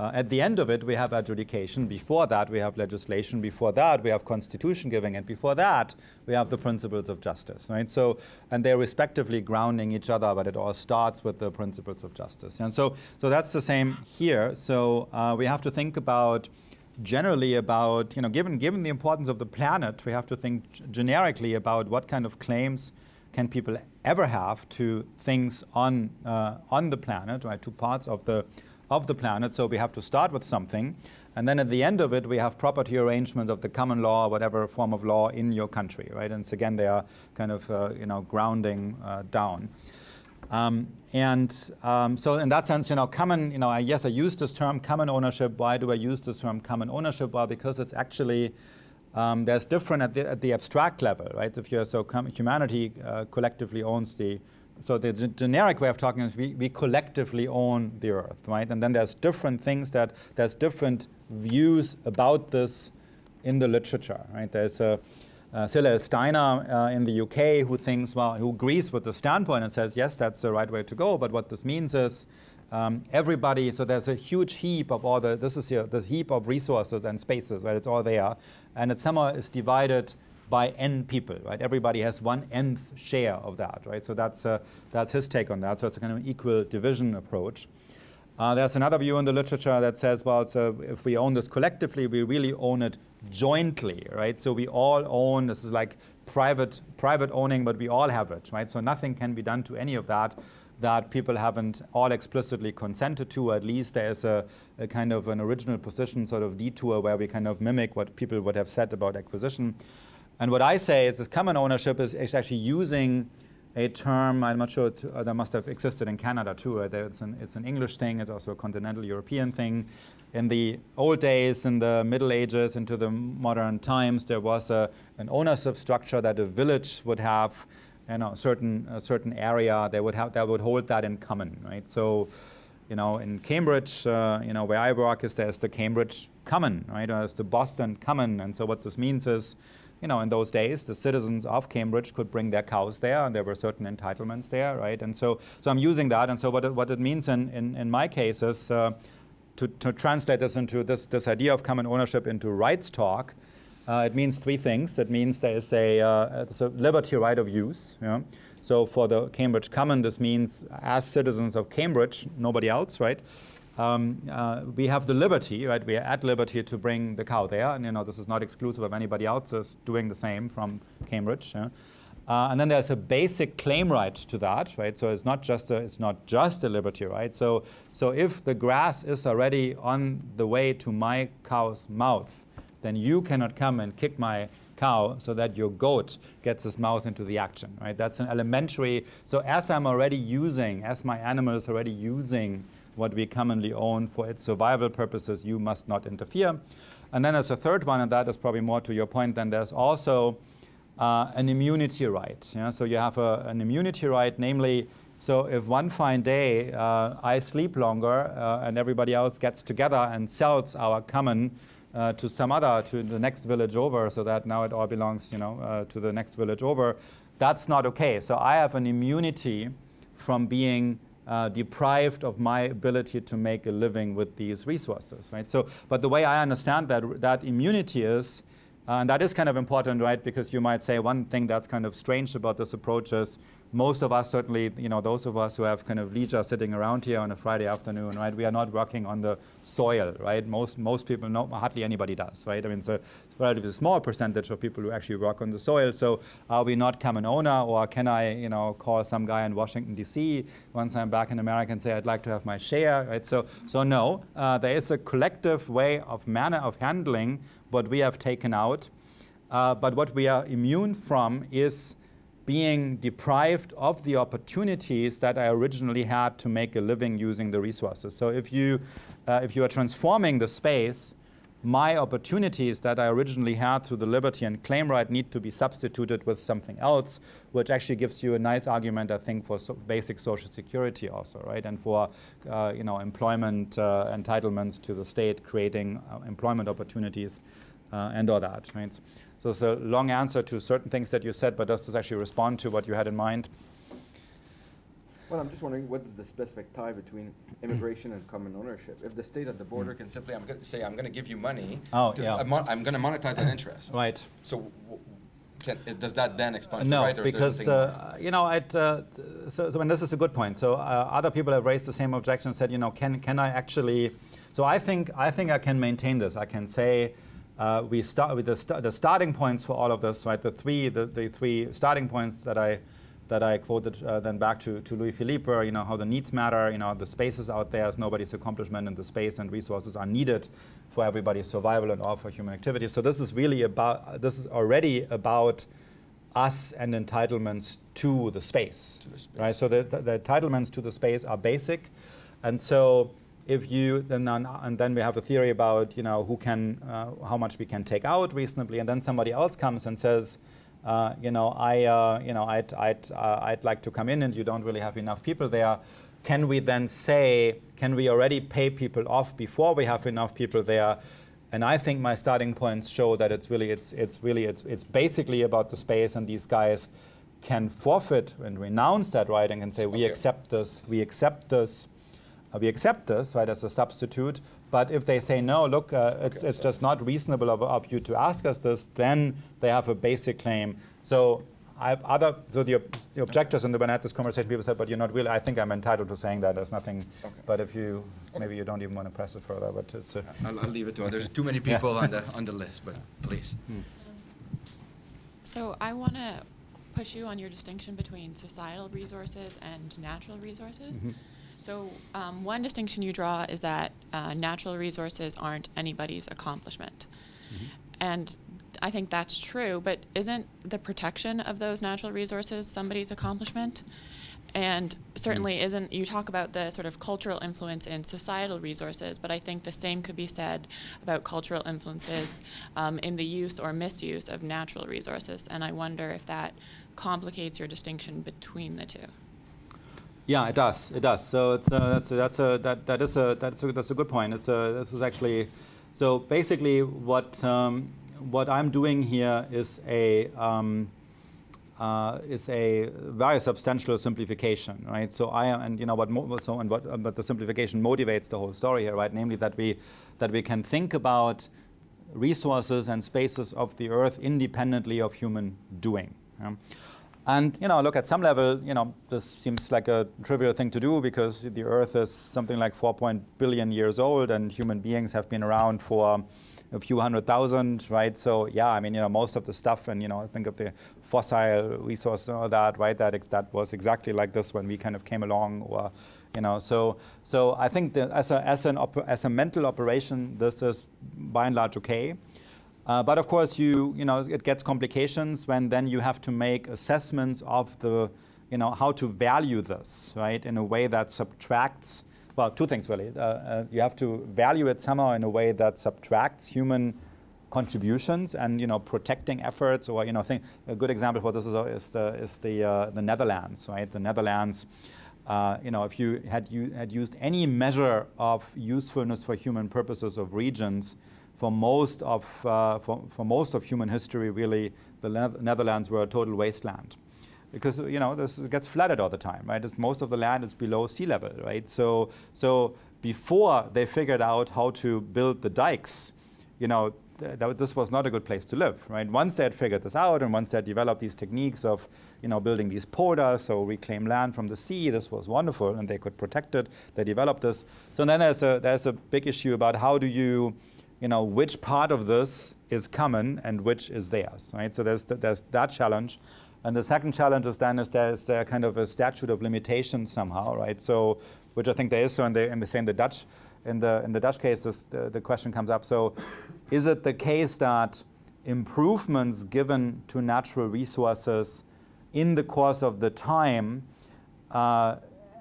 At the end of it, we have adjudication. Before that, we have legislation. Before that, we have constitution giving. And before that, we have the principles of justice, right? So, and they're respectively grounding each other, but it all starts with the principles of justice. And so that's the same here. So we have to think about, generally about, given the importance of the planet, we have to think generically about what kind of claims can people ever have to things on the planet, right? To parts of the planet. So we have to start with something, and then at the end of it we have property arrangements of the common law, whatever form of law in your country, right? And so again, they are kind of grounding down. So in that sense, common, yes, I use this term common ownership. Why do I use this term common ownership? Well, because it's actually there's different at the abstract level, right? If you're humanity collectively owns so the generic way of talking is we collectively own the earth, right? And then there's different things there's different views about this in the literature, right? There's Silla Steiner in the UK who agrees with the standpoint and says, yes, that's the right way to go. But what this means is everybody, so there's a huge heap of this is here, the heap of resources and spaces, right? It's all there. And it somehow is divided by n people, right? Everybody has 1/nth share of that, right? So that's his take on that. So it's a kind of equal division approach. There's another view in the literature that says, well, so if we own this collectively, we really own it jointly, right? So we all own. This is like private owning, but we all have it, right? So nothing can be done to any of that people haven't all explicitly consented to. At least there is a kind of an original position sort of detour where we kind of mimic what people would have said about acquisition. And what I say is this common ownership is actually using a term, I'm not sure, that must have existed in Canada too. It's an English thing, it's also a continental European thing. In the old days, in the Middle Ages, into the modern times, there was an ownership structure that a village would have, a certain area, they would hold that in common, right? So, in Cambridge, where I work, there's the Cambridge Common, right? There's the Boston Common, and so what this means is, in those days, the citizens of Cambridge could bring their cows there, and there were certain entitlements there, right? And so I'm using that, and so what it means in my case is to translate this into this idea of common ownership into rights talk, it means three things. It means there is there's a liberty right of use. Yeah? So for the Cambridge Common, this means as citizens of Cambridge, nobody else, right? We have the liberty, right? We are at liberty to bring the cow there, and this is not exclusive of anybody else doing the same from Cambridge. Yeah? And then there's a basic claim right to that, right? So it's not just a liberty right. So if the grass is already on the way to my cow's mouth, then you cannot come and kick my cow so that your goat gets his mouth into the action, right? That's an elementary. So as my animal is already using what we commonly own for its survival purposes, you must not interfere. And then there's a third one, and that is probably more to your point. Then there's also an immunity right. Yeah? So you have an immunity right, namely, so if one fine day I sleep longer and everybody else gets together and sells our common to the next village over, so that now it all belongs, to the next village over, that's not okay. So I have an immunity from being deprived of my ability to make a living with these resources, right? So, but the way I understand that immunity is, and that is kind of important, right? Because you might say one thing that's kind of strange about this approach is most of us, certainly, those of us who have kind of leisure sitting around here on a Friday afternoon, right? We are not working on the soil, right? Most people, hardly anybody does, right? I mean, it's a relatively small percentage of people who actually work on the soil. So are we not common owner, or can I, call some guy in Washington, D.C. once I'm back in America and say I'd like to have my share, right? So no, there is a collective way of handling what we have taken out, but what we are immune from is being deprived of the opportunities that I originally had to make a living using the resources. So if you are transforming the space, my opportunities that I originally had through the liberty and claim right need to be substituted with something else, which actually gives you a nice argument, I think, for basic social security also, right? And for employment entitlements to the state, creating employment opportunities and all that, right? So it's a long answer to certain things that you said, but does this actually respond to what you had in mind? Well, I'm just wondering, what is the specific tie between immigration and common ownership? If the state at the border can simply, I'm going to give you money, I'm going to monetize that interest. Right. So does that then expand no, right? Or because, so this is a good point. So other people have raised the same objection and said, can I actually, so I think I can maintain this. I can say, we start with the starting points for all of this, right? The three starting points that I quoted then back to Louis Philippe, how the needs matter, the spaces out there is nobody's accomplishment, and the space and resources are needed for everybody's survival and all for human activity. So this is already about us and entitlements to the space. Right? So the entitlements to the space are basic, and so. If you and then we have a theory about who can how much we can take out reasonably, and then somebody else comes and says, I'd like to come in, and you don't really have enough people there. Can we then say, can we already pay people off before we have enough people there? And I think my starting points show that it's basically about the space, and these guys can forfeit and renounce that right and can say, we accept this, right, as a substitute. But if they say, no, look, it's just not reasonable of you to ask us this, then they have a basic claim. So the objectors in the when I had this conversation, people said, but you're not really, I think I'm entitled to saying that. There's nothing, but if you, maybe you don't even want to press it further, but it's I'll leave it to others. There's too many people on the list, but please. So I want to push you on your distinction between societal resources and natural resources. Mm-hmm. So one distinction you draw is that natural resources aren't anybody's accomplishment. Mm-hmm. And I think that's true, but isn't the protection of those natural resources somebody's accomplishment? And certainly isn't, you talk about the sort of cultural influence in societal resources, but I think the same could be said about cultural influences in the use or misuse of natural resources. And I wonder if that complicates your distinction between the two. Yeah, it does. It does. So it's that's a good point. This is actually, so basically what I'm doing here is is a very substantial simplification, right? So but the simplification motivates the whole story here, right? Namely that we can think about resources and spaces of the Earth independently of human doing. And look, at some level, this seems like a trivial thing to do because the Earth is something like 4 billion years old, and human beings have been around for a few 100,000, right? So yeah, I mean, most of the stuff, and think of the fossil resource and all that, right? That was exactly like this when we kind of came along, or So I think that as a mental operation, this is by and large okay. But of course, it gets complications when then you have to make assessments of the, how to value this, right, in a way that subtracts. Well, two things really. You have to value it somehow in a way that subtracts human contributions and protecting efforts, or a good example for this is the Netherlands, right? The Netherlands. If you had used any measure of usefulness for human purposes of regions, for most of human history, really, the Netherlands were a total wasteland, because this gets flooded all the time, right? Most of the land is below sea level, right? So before they figured out how to build the dikes, this was not a good place to live, right? Once they had figured this out, and once they had developed these techniques of building these polders, so reclaim land from the sea, this was wonderful, and they could protect it. They developed this. So then there's a big issue about how do you, which part of this is common and which is theirs, right? So there's that challenge. And the second challenge is there kind of a statute of limitations somehow, right? So, which I think there is. So in the Dutch case, the question comes up. So, is it the case that improvements given to natural resources in the course of the time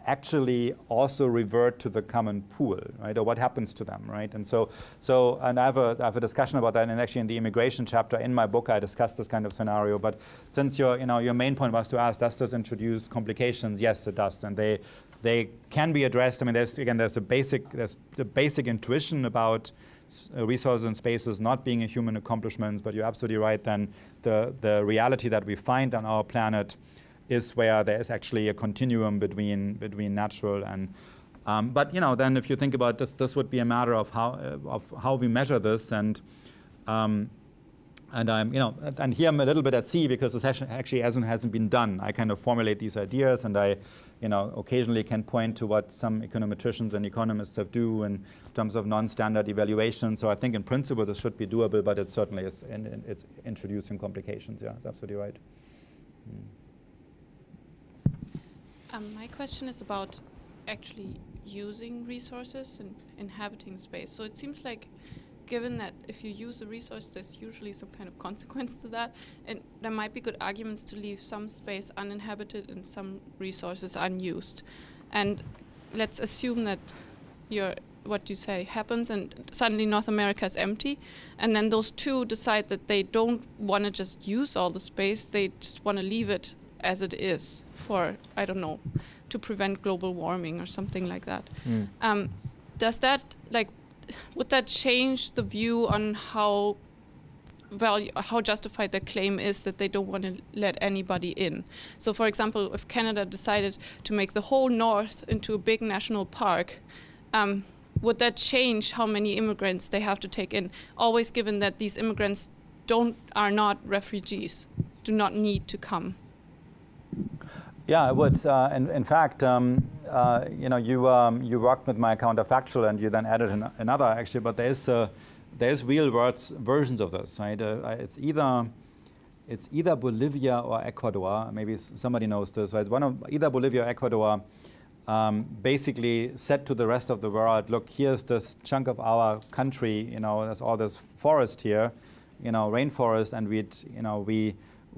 actually also revert to the common pool, right? Or what happens to them, right? And and I have a discussion about that, and actually in the immigration chapter in my book I discussed this kind of scenario. But since your main point was to ask, does this introduce complications? Yes, it does, and they can be addressed. I mean, there's the basic intuition about resources and spaces not being a human accomplishment. But you're absolutely right. Then the reality that we find on our planet is where there is actually a continuum between natural and. But then if you think about this would be a matter of how we measure this, and I'm and here I'm a little bit at sea because this actually hasn't been done. I kind of formulate these ideas, and I occasionally can point to what some econometricians and economists have do in terms of non-standard evaluation. So I think in principle this should be doable, but it certainly is, and it's introducing complications. Yeah, that's absolutely right. My question is about actually using resources and inhabiting space. So it seems like, given that if you use a resource, there's usually some kind of consequence to that, and there might be good arguments to leave some space uninhabited and some resources unused. And let's assume that what you say happens and suddenly North America is empty, and then those two decide that they don't want to just use all the space, they just want to leave it as it is for, I don't know, to prevent global warming or something like that. Does that, would that change the view on how justified their claim is that they don't want to let anybody in? So for example, if Canada decided to make the whole north into a big national park, would that change how many immigrants they have to take in, always given that these immigrants are not refugees, do not need to come? Yeah, it would. In fact, you worked with my counterfactual, and you then added another actually. But there's real versions of this, right? It's either Bolivia or Ecuador. Maybe somebody knows this, right? Either Bolivia or Ecuador basically said to the rest of the world, look, here's this chunk of our country. There's all this forest here, rainforest, and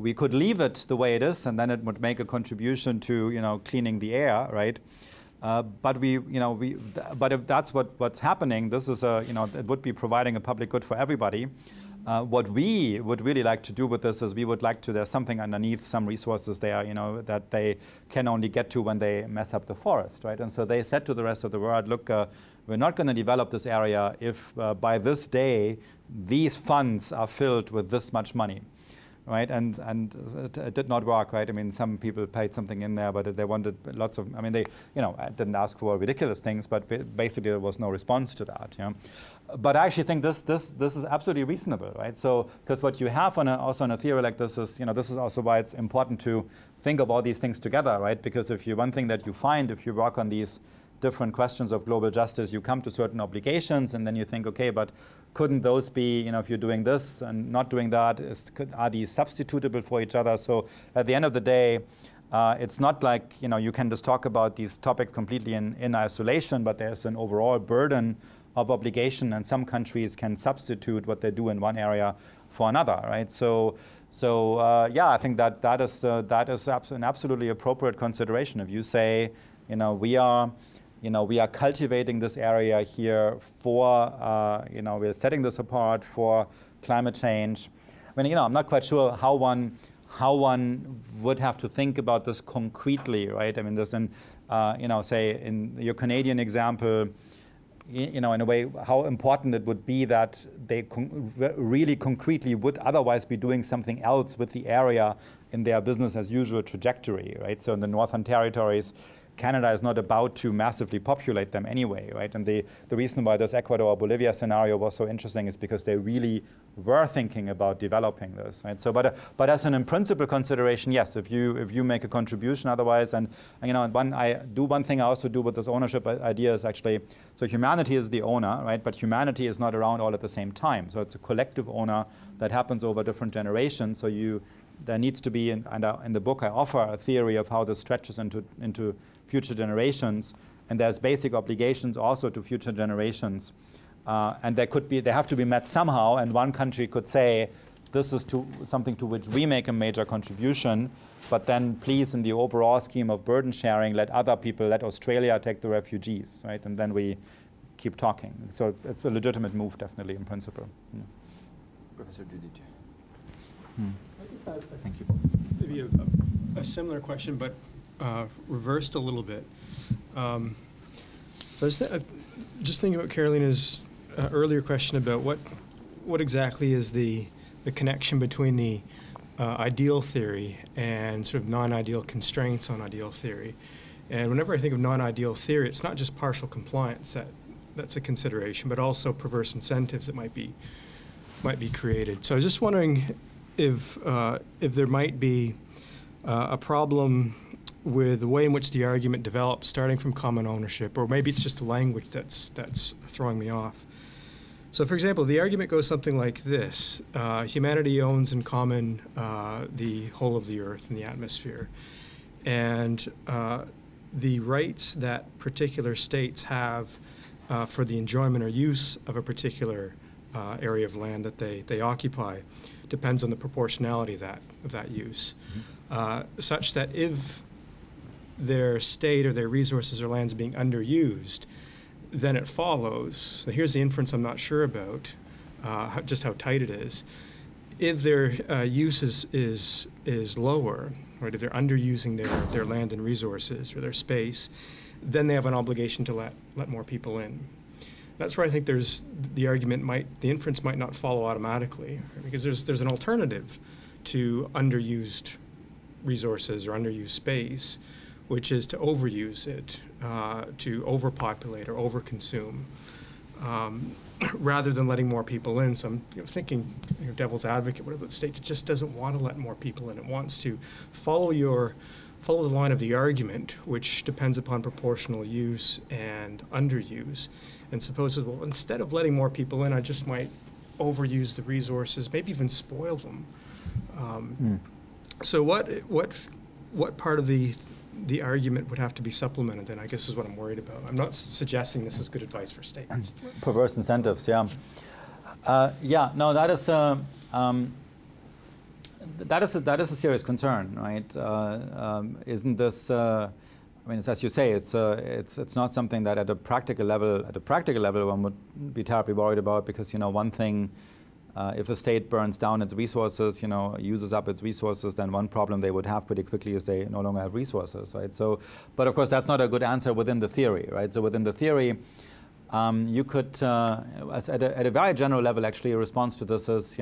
we could leave it the way it is, and then it would make a contribution to cleaning the air, right? But if that's what's happening, this is it would be providing a public good for everybody. What we would really like to do with this is we would like to, there's something underneath, some resources there, that they can only get to when they mess up the forest, right? And so they said to the rest of the world, look, we're not going to develop this area if by this day these funds are filled with this much money. right? And it did not work, right? I mean, some people paid something in there, but they wanted lots of, I mean, they, didn't ask for ridiculous things, but basically there was no response to that, But I actually think this is absolutely reasonable, right? So, because what you have also on a theory like this is, this is also why it's important to think of all these things together, right? Because one thing that you find if you work on these different questions of global justice, you come to certain obligations, and then you think, okay, but couldn't those be, if you're doing this and not doing that, are these substitutable for each other? So at the end of the day, it's not like, you can just talk about these topics completely in isolation, but there's an overall burden of obligation, and some countries can substitute what they do in one area for another, right? So I think that is an absolutely appropriate consideration. If you say, we are cultivating this area here for, we're setting this apart for climate change. I mean, I'm not quite sure how one would have to think about this concretely, right? I mean, there's say in your Canadian example, in a way, how important it would be that they really concretely would otherwise be doing something else with the area in their business as usual trajectory, right? So in the Northern Territories, Canada is not about to massively populate them anyway, right? And the reason why this Ecuador or Bolivia scenario was so interesting is because they really were thinking about developing this, right? So, but as an in principle consideration, yes, if you make a contribution, otherwise, and one thing I also do with this ownership idea is actually, so humanity is the owner, right? But humanity is not around all at the same time. So it's a collective owner that happens over different generations. So there needs to be, in the book I offer a theory of how this stretches into future generations, and there's basic obligations also to future generations, and they have to be met somehow. And one country could say, this is something to which we make a major contribution, but then please, in the overall scheme of burden sharing, let other people, let Australia take the refugees, right? And then we keep talking. So it's a legitimate move, definitely, in principle. Professor Giudice. Thank you. Maybe a similar question, but reversed a little bit. So I was just thinking about Carolina's earlier question about what exactly is the connection between the ideal theory and sort of non-ideal constraints on ideal theory. And whenever I think of non-ideal theory, it's not just partial compliance that's a consideration, but also perverse incentives that might be created. So I was just wondering if there might be a problem with the way in which the argument develops, starting from common ownership, or maybe it's just the language that's throwing me off. So, for example, the argument goes something like this: humanity owns in common the whole of the Earth and the atmosphere, and the rights that particular states have for the enjoyment or use of a particular area of land that they occupy depends on the proportionality of that use, such that if their state or their resources or lands being underused, then it follows. So here's the inference I'm not sure about, just how tight it is. If their use is lower, right, if they're underusing their land and resources or their space, then they have an obligation to let more people in. That's where I think the inference might not follow automatically, right? Because there's an alternative to underused resources or underused space, which is to overuse it, to overpopulate or overconsume, rather than letting more people in. So I'm thinking, devil's advocate, whatever, the state just doesn't want to let more people in. It wants to follow the line of the argument, which depends upon proportional use and underuse, and supposes, well, instead of letting more people in, I just might overuse the resources, maybe even spoil them. So what part of the argument would have to be supplemented then, I guess, is what I'm worried about. I'm not suggesting this is good advice for states. Perverse incentives, yeah. No, that is a serious concern, right? Isn't this? I mean, it's, as you say, it's not something that at a practical level one would be terribly worried about, because one thing, if a state burns down its resources, uses up its resources, then one problem they would have pretty quickly is they no longer have resources, right? So, but of course that's not a good answer within the theory, right? So within the theory, you could, at a very general level, actually, a response to this is,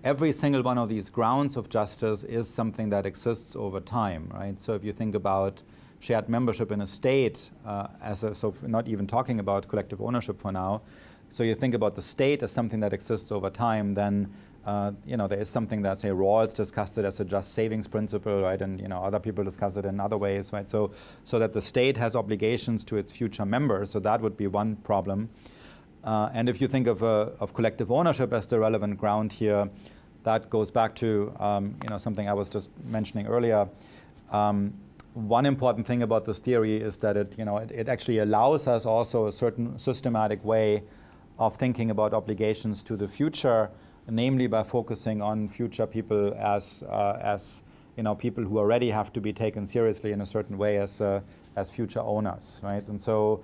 every single one of these grounds of justice is something that exists over time, right? So if you think about shared membership in a state, so not even talking about collective ownership for now, so you think about the state as something that exists over time, then there is something that, say, Rawls discussed it as a just savings principle, right? And other people discuss it in other ways, right? So that the state has obligations to its future members. So that would be one problem. And if you think of collective ownership as the relevant ground here, that goes back to something I was just mentioning earlier. One important thing about this theory is that it actually allows us also a certain systematic way of thinking about obligations to the future, namely by focusing on future people as people who already have to be taken seriously in a certain way as future owners, right? And so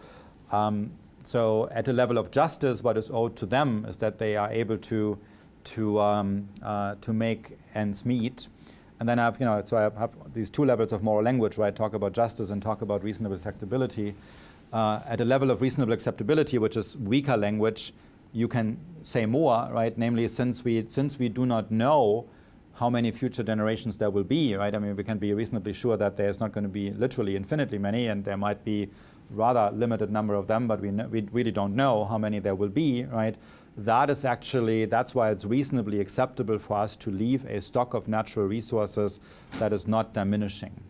at a level of justice, what is owed to them is that they are able to make ends meet. And then I have these two levels of moral language where I talk about justice and talk about reasonable acceptability. At a level of reasonable acceptability, which is weaker language, you can say more, right? Namely, since we do not know how many future generations there will be, right? I mean, we can be reasonably sure that there's not going to be literally infinitely many, and there might be rather limited number of them, but we really don't know how many there will be, right? That's why it's reasonably acceptable for us to leave a stock of natural resources that is not diminishing,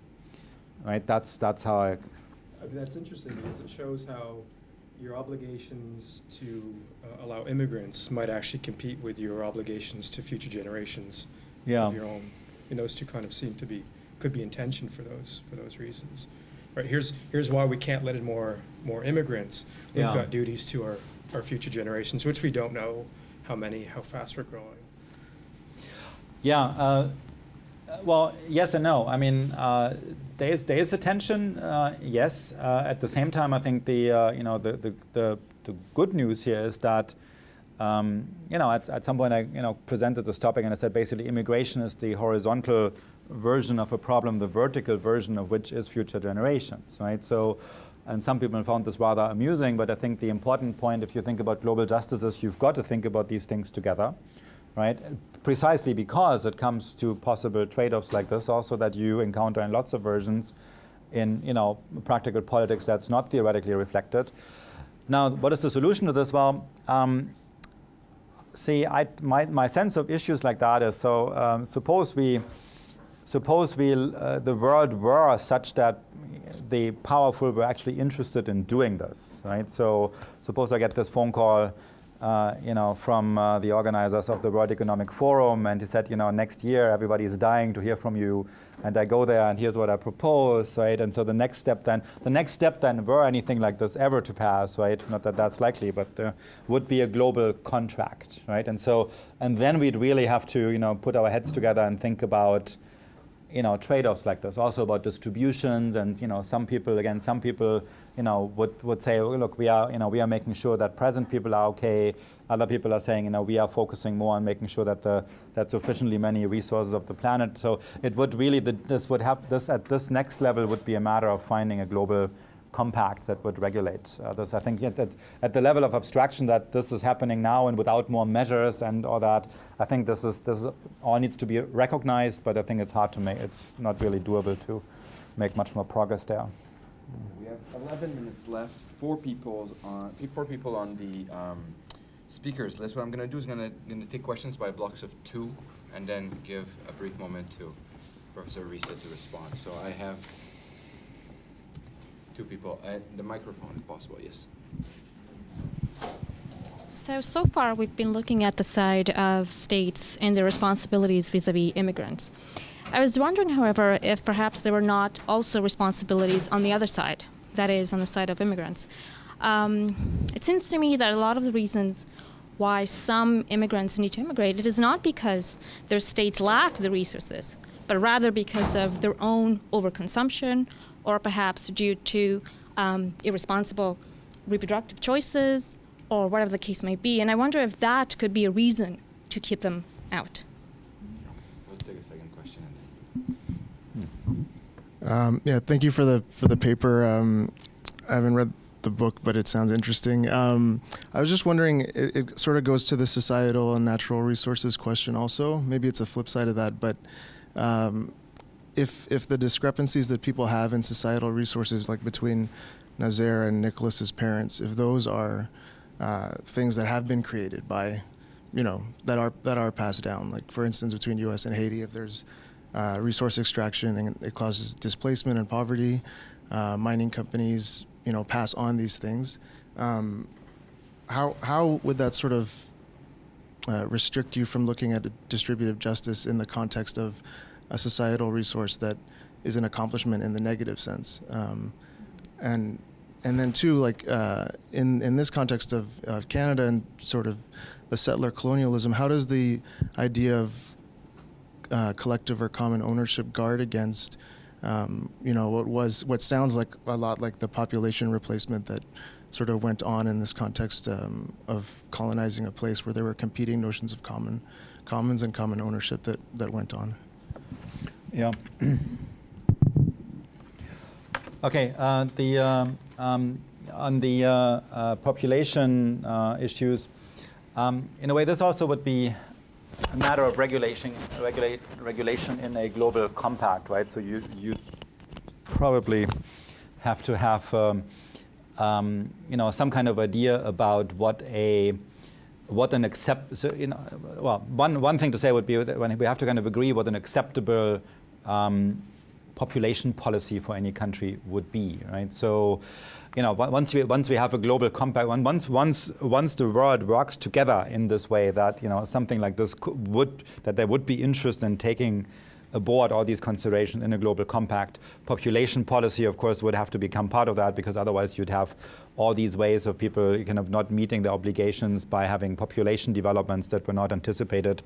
right? That's how I mean, that's interesting because it shows how your obligations to allow immigrants might actually compete with your obligations to future generations of your own. And those two kind of seem to could be in tension for those reasons. Right, here's why we can't let in more immigrants. We've got duties to our future generations, which we don't know how fast we're growing. Yeah, well, yes and no. I mean, there is a tension, yes. At the same time, I think the good news here is that at some point I presented this topic and I said basically immigration is the horizontal version of a problem, the vertical version of which is future generations, right? So, and some people found this rather amusing, but I think the important point, if you think about global justice, is you've got to think about these things together, right? Precisely because it comes to possible trade-offs like this, also that you encounter in lots of versions in practical politics that's not theoretically reflected. Now, what is the solution to this? Well, my sense of issues like that is suppose the world were such that the powerful were actually interested in doing this, right? So suppose I get this phone call, from the organizers of the World Economic Forum, and he said, next year everybody is dying to hear from you, and I go there and here's what I propose, right? And so the next step then, were anything like this ever to pass, right? Not that that's likely, but would be a global contract, right? And then we'd really have to, put our heads together and think about trade-offs like this, also about distributions, and some people would say, oh, look, we are making sure that present people are okay. Other people are saying, we are focusing more on making sure that sufficiently many resources of the planet. So it would really this at this next level would be a matter of finding a global compact that would regulate this. I think at the level of abstraction that this is happening now and without more measures and all that, I think this all needs to be recognized, but I think it's hard to make. It's not really doable to make much more progress there. We have 11 minutes left. Four people on the speakers list. What I'm going to do is going to take questions by blocks of 2, and then give a brief moment to Professor Risse to respond. So I have 2 people. The microphone, if possible, yes. So far we've been looking at the side of states and their responsibilities vis-a-vis immigrants. I was wondering, however, if perhaps there were not also responsibilities on the other side, that is, on the side of immigrants. It seems to me that a lot of the reasons why some immigrants need to immigrate, it is not because their states lack the resources, but rather because of their own overconsumption, or perhaps due to irresponsible reproductive choices, or whatever the case may be. And I wonder if that could be a reason to keep them out. We'll take a second question. Yeah, thank you for the paper. I haven't read the book, but it sounds interesting. I was just wondering, it sort of goes to the societal and natural resources question also. Maybe it's a flip side of that, but if the discrepancies that people have in societal resources, like between Nazaire and Nicholas's parents, if those are things that have been created by, that are passed down, like for instance between U.S. and Haiti, if there's resource extraction and it causes displacement and poverty, mining companies, pass on these things. How would that sort of restrict you from looking at distributive justice in the context of a societal resource that is an accomplishment in the negative sense? And then too, like in this context of Canada and sort of the settler colonialism, how does the idea of collective or common ownership guard against what sounds like a lot like the population replacement that sort of went on in this context of colonizing a place where there were competing notions of commons and common ownership that went on? Yeah. Okay. On the population issues, in a way, this also would be a matter of regulation in a global compact, right? So you probably have to have some kind of idea about what an accept. So, well, one thing to say would be that when we have to kind of agree what an acceptable population policy for any country would be, right? So, once we have a global compact, once the world works together in this way, that something like this that there would be interest in taking aboard all these considerations in a global compact. Population policy, of course, would have to become part of that, because otherwise you'd have all these ways of people kind of not meeting their obligations by having population developments that were not anticipated.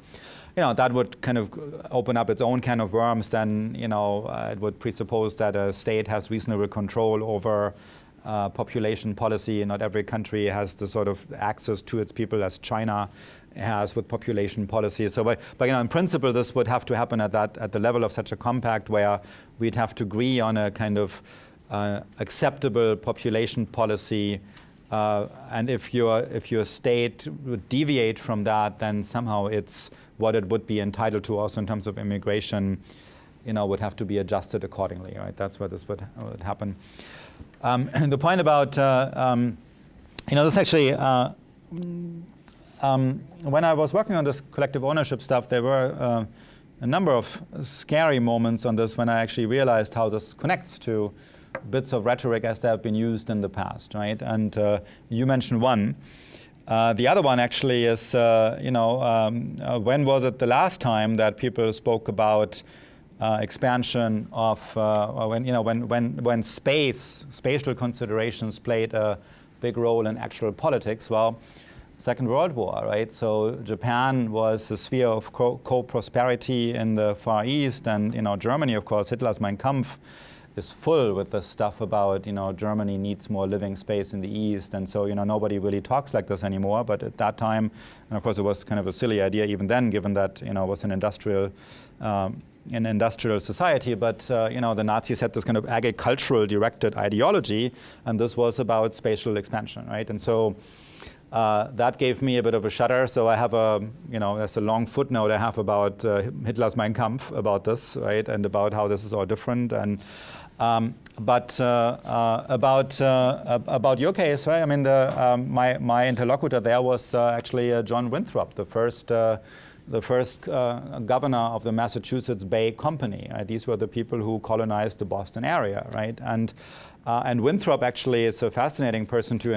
That would kind of open up its own can of worms. Then, it would presuppose that a state has reasonable control over population policy. Not every country has the sort of access to its people as China has with population policy. So, but in principle, this would have to happen at the level of such a compact, where we'd have to agree on a kind of acceptable population policy. And if your state would deviate from that, then somehow it's what it would be entitled to also in terms of immigration, would have to be adjusted accordingly, right? That's where this would happen. The point about, this actually, when I was working on this collective ownership stuff, there were a number of scary moments on this when I actually realized how this connects to bits of rhetoric as they have been used in the past, right? And you mentioned one. The other one actually is, when was it the last time that people spoke about expansion of when spatial considerations played a big role in actual politics? Well, Second World War, right? So Japan was a sphere of co-prosperity in the Far East, and Germany, of course, Hitler's Mein Kampf is full with the stuff about Germany needs more living space in the East, and so nobody really talks like this anymore. But at that time, and of course it was kind of a silly idea even then, given that it was an industrial society. But the Nazis had this kind of agricultural directed ideology, and this was about spatial expansion, right? And so that gave me a bit of a shudder. So I have there's a long footnote I have about Hitler's Mein Kampf about this, right, and about how this is all different. And about your case, right? I mean, my interlocutor there was actually John Winthrop, the first governor of the Massachusetts Bay Company. Right? These were the people who colonized the Boston area, right? And Winthrop actually is a fascinating person to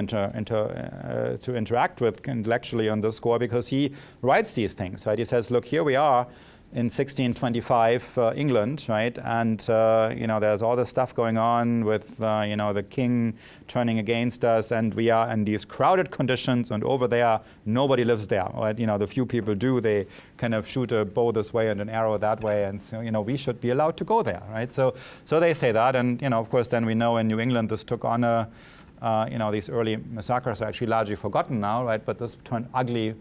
interact with intellectually on this score, because he writes these things, right? He says, look, here we are in 1625 England, right? And there's all this stuff going on with the king turning against us, and we are in these crowded conditions, and over there nobody lives there, right? The few people do, they kind of shoot a bow this way and an arrow that way, and so we should be allowed to go there, right? So they say that, and of course then we know in New England this took on these early massacres are actually largely forgotten now, right? But this turned ugly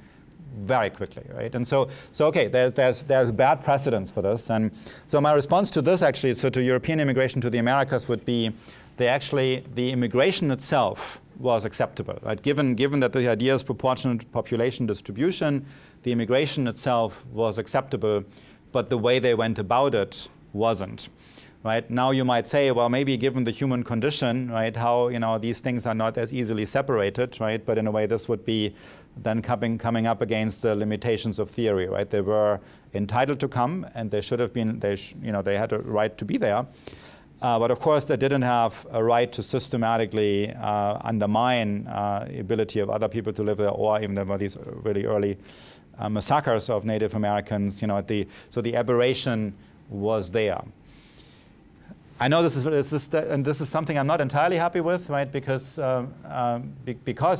very quickly, right? And so okay, there's bad precedents for this, and so my response to this actually, so to European immigration to the Americas, would be the immigration itself was acceptable. Right? Given that the idea is proportionate population distribution, the immigration itself was acceptable, but the way they went about it wasn't. Right? Now you might say, well, maybe given the human condition, right, how these things are not as easily separated, right? But in a way, this would be then coming up against the limitations of theory, right? They were entitled to come, and they should have been. They had a right to be there, but of course, they didn't have a right to systematically undermine the ability of other people to live there, or even there were these really early massacres of Native Americans. So the aberration was there. I know this is something I'm not entirely happy with, right? Because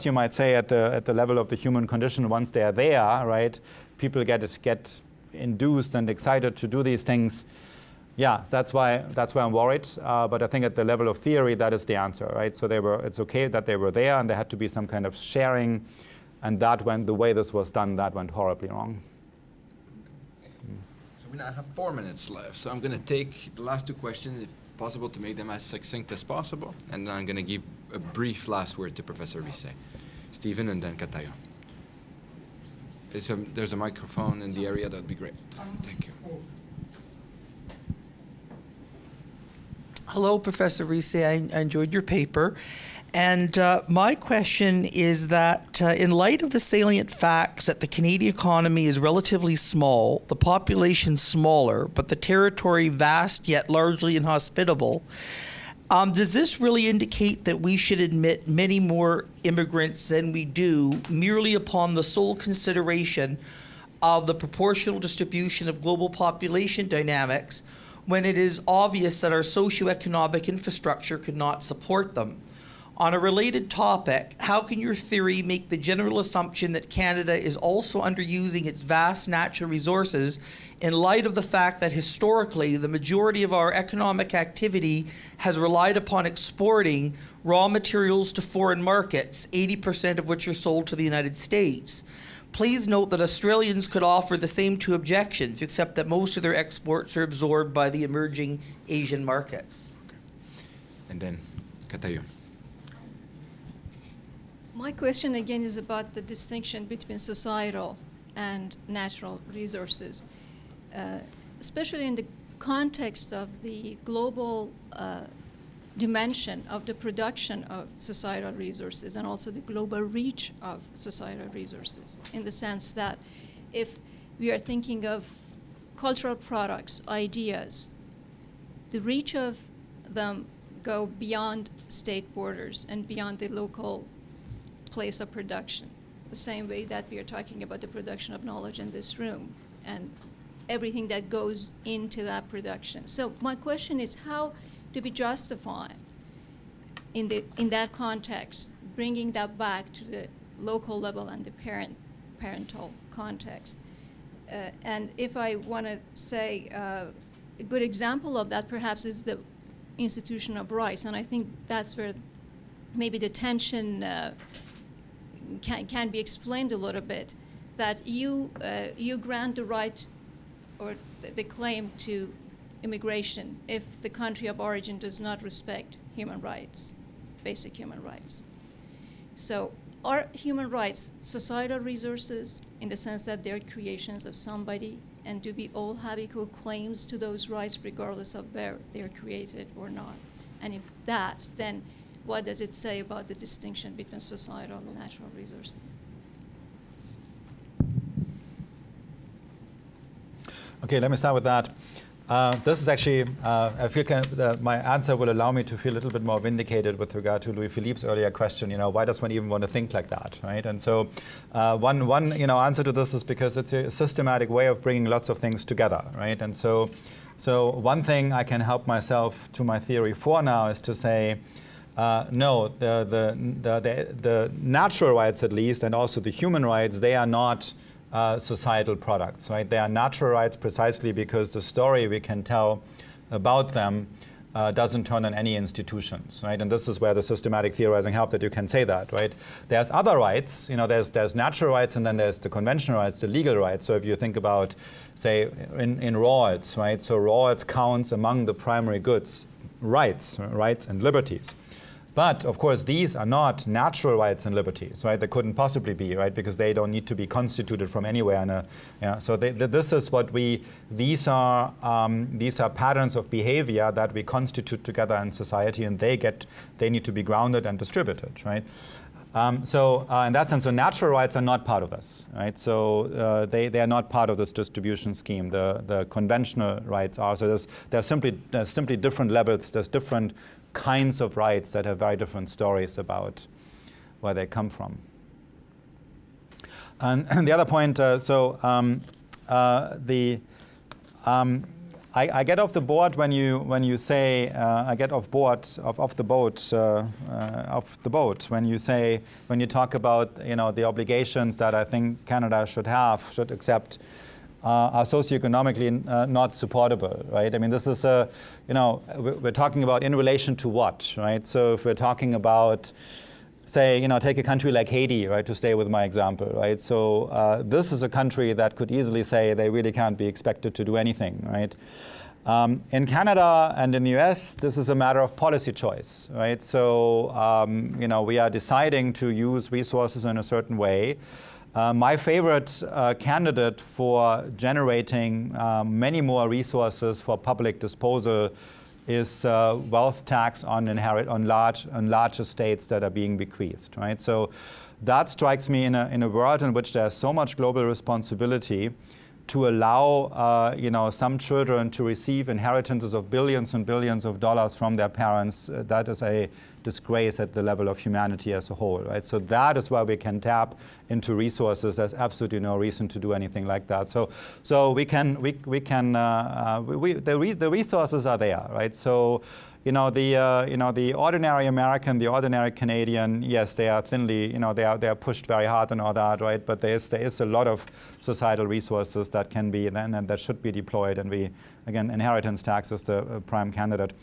you might say at the level of the human condition, once they are there, right, people get induced and excited to do these things. Yeah, that's why I'm worried. But I think at the level of theory, that is the answer, right? So it's okay that they were there, and there had to be some kind of sharing, and the way this was done, that went horribly wrong. So we now have 4 minutes left. So I'm going to take the last two questions, if possible, to make them as succinct as possible, and then I'm going to give a brief last word to Professor Risse. Stephen and then Katayo. There's a microphone in the area, that'd be great. Thank you. Hello, Professor Risse. I enjoyed your paper. And my question is that in light of the salient facts that the Canadian economy is relatively small, the population smaller, but the territory vast yet largely inhospitable, does this really indicate that we should admit many more immigrants than we do merely upon the sole consideration of the proportional distribution of global population dynamics, when it is obvious that our socioeconomic infrastructure could not support them? On a related topic, how can your theory make the general assumption that Canada is also underusing its vast natural resources in light of the fact that historically the majority of our economic activity has relied upon exporting raw materials to foreign markets, 80% of which are sold to the United States? Please note that Australians could offer the same two objections, except that most of their exports are absorbed by the emerging Asian markets. Okay. And then, Katayo. My question again is about the distinction between societal and natural resources, especially in the context of the global dimension of the production of societal resources and also the global reach of societal resources, in the sense that if we are thinking of cultural products, ideas, the reach of them go beyond state borders and beyond the local place of production, the same way that we are talking about the production of knowledge in this room and everything that goes into that production. So my question is, how do we justify in that context bringing that back to the local level and the parental context? And if I want to say a good example of that perhaps is the institution of rights, and I think that's where maybe the tension can be explained a little bit, that you grant the right or the claim to immigration if the country of origin does not respect human rights, basic human rights. So are human rights societal resources in the sense that they're creations of somebody, and do we all have equal claims to those rights regardless of where they're created or not? And if that, then what does it say about the distinction between societal and natural resources? Okay, let me start with that. This is actually, I feel my answer will allow me to feel a little bit more vindicated with regard to Louis-Philippe's earlier question, why does one even want to think like that, right? And so one answer to this is because it's a systematic way of bringing lots of things together, right? And so one thing I can help myself to my theory for now is to say, no, the natural rights at least, and also the human rights, they are not societal products, right? They are natural rights precisely because the story we can tell about them doesn't turn on any institutions, right? And this is where the systematic theorizing helps, that you can say that, right? There's other rights, there's natural rights, and then there's the conventional rights, the legal rights. So if you think about, say, in rights, right? So rights counts among the primary goods, rights and liberties. But of course, these are not natural rights and liberties, right? They couldn't possibly be, right? Because they don't need to be constituted from anywhere. So this is what these are patterns of behavior that we constitute together in society, and they need to be grounded and distributed, right? So in that sense, so natural rights are not part of this, right? So they are not part of this distribution scheme. The conventional rights are. So there's simply different levels. There's different kinds of rights that have very different stories about where they come from. And the other point, I get off the board when you say I get off the boat when you talk about the obligations that I think Canada should accept are socioeconomically not supportable, right? I mean, this is we're talking about in relation to what, right? So if we're talking about, say, take a country like Haiti, right, to stay with my example, right? So this is a country that could easily say they really can't be expected to do anything, right? In Canada and in the US, this is a matter of policy choice, right? So, we are deciding to use resources in a certain way. My favorite candidate for generating many more resources for public disposal is wealth tax on large estates that are being bequeathed, right? So that strikes me in a world in which there's so much global responsibility to allow some children to receive inheritances of billions and billions of dollars from their parents. That is a disgrace at the level of humanity as a whole, right? So that is where we can tap into resources. There's absolutely no reason to do anything like that. So the resources are there, right? So the ordinary American, the ordinary Canadian, yes, they are thinly, they are pushed very hard and all that, right? But there is a lot of societal resources that can be then and that should be deployed. And again, inheritance tax is the prime candidate.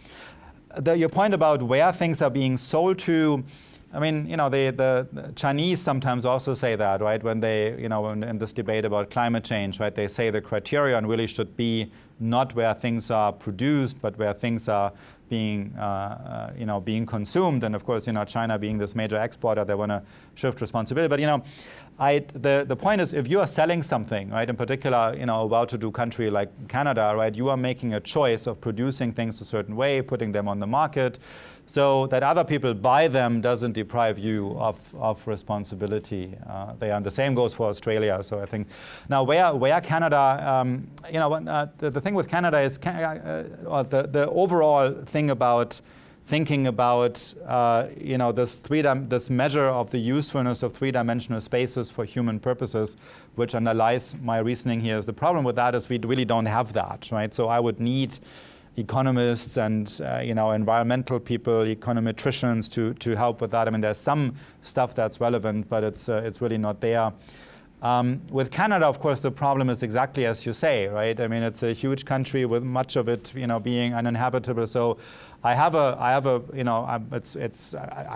Your point about where things are being sold to, I mean, the Chinese sometimes also say that, right? When they, in this debate about climate change, right? They say the criterion really should be not where things are produced, but where things are being consumed. And of course, China being this major exporter, they want to shift responsibility. But the point is, if you are selling something, right, in particular, a well-to-do country like Canada, right, you are making a choice of producing things a certain way, putting them on the market, so that other people buy them doesn't deprive you of responsibility. The same goes for Australia. So I think now where Canada, the thing with Canada is the overall thing about thinking about this measure of the usefulness of three-dimensional spaces for human purposes, which underlies my reasoning here. Is the problem with that is we really don't have that, right? So I would need economists and environmental people, econometricians to help with that. I mean, there's some stuff that's relevant, but it's really not there. With Canada, of course, the problem is exactly as you say, right? I mean, it's a huge country with much of it, being uninhabitable. So I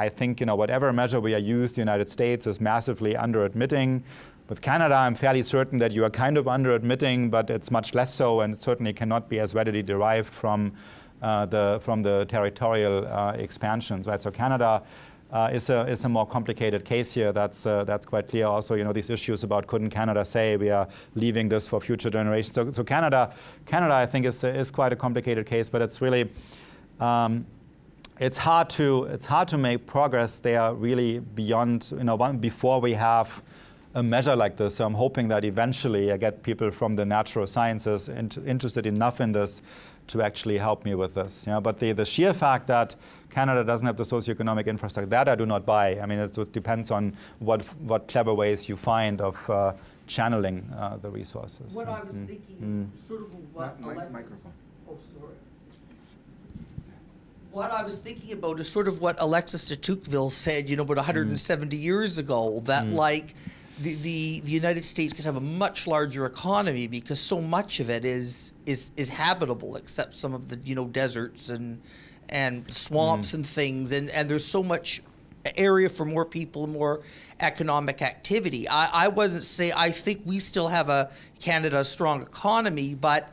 think, whatever measure we use, the United States is massively under-admitting. With Canada, I'm fairly certain that you are kind of under-admitting, but it's much less so, and it certainly cannot be as readily derived from the territorial expansions, right? So Canada is a more complicated case here. That's quite clear. Also, these issues about couldn't Canada say we are leaving this for future generations. So Canada, I think is quite a complicated case, but it's really it's hard to make progress there really beyond before we have a measure like this. So I'm hoping that eventually I get people from the natural sciences interested enough in this to actually help me with this. But the sheer fact that Canada doesn't have the socioeconomic infrastructure, that I do not buy. I mean, it just depends on what clever ways you find of channeling the resources. What I was thinking, sort of what microphone. Oh, sorry. What I was thinking about is sort of what Alexis de Tocqueville said, about 170 years ago, that like the United States could have a much larger economy because so much of it is habitable, except some of the deserts and swamps and things, and there's so much area for more people and more economic activity. I wasn't saying I think we still have a strong economy, but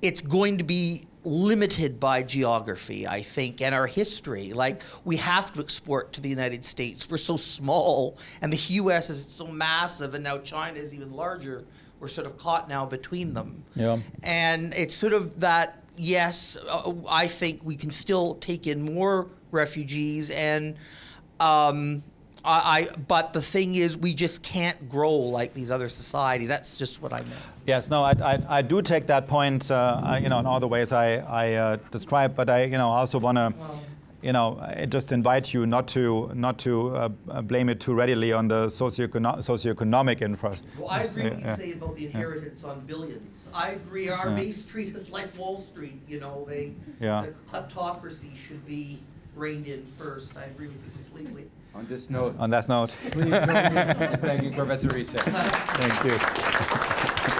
it's going to be limited by geography, I think, and our history. Like, we have to export to the United States. We're so small, and the U.S. is so massive, and now China is even larger. We're sort of caught now between them. Yeah. And it's sort of that, yes, I think we can still take in more refugees, and but the thing is, we just can't grow like these other societies. That's just what I meant. Yes, no, I do take that point, in all the ways I described, but I, also want to, just invite you not to blame it too readily on the socioeconomic infrastructure. Well, I agree with you say about the inheritance on billions. I agree. Our Bay Street is like Wall Street. The kleptocracy should be reined in first. I agree with you completely. On this note. On that note. Please join me in thanking Professor Risse. Thank you.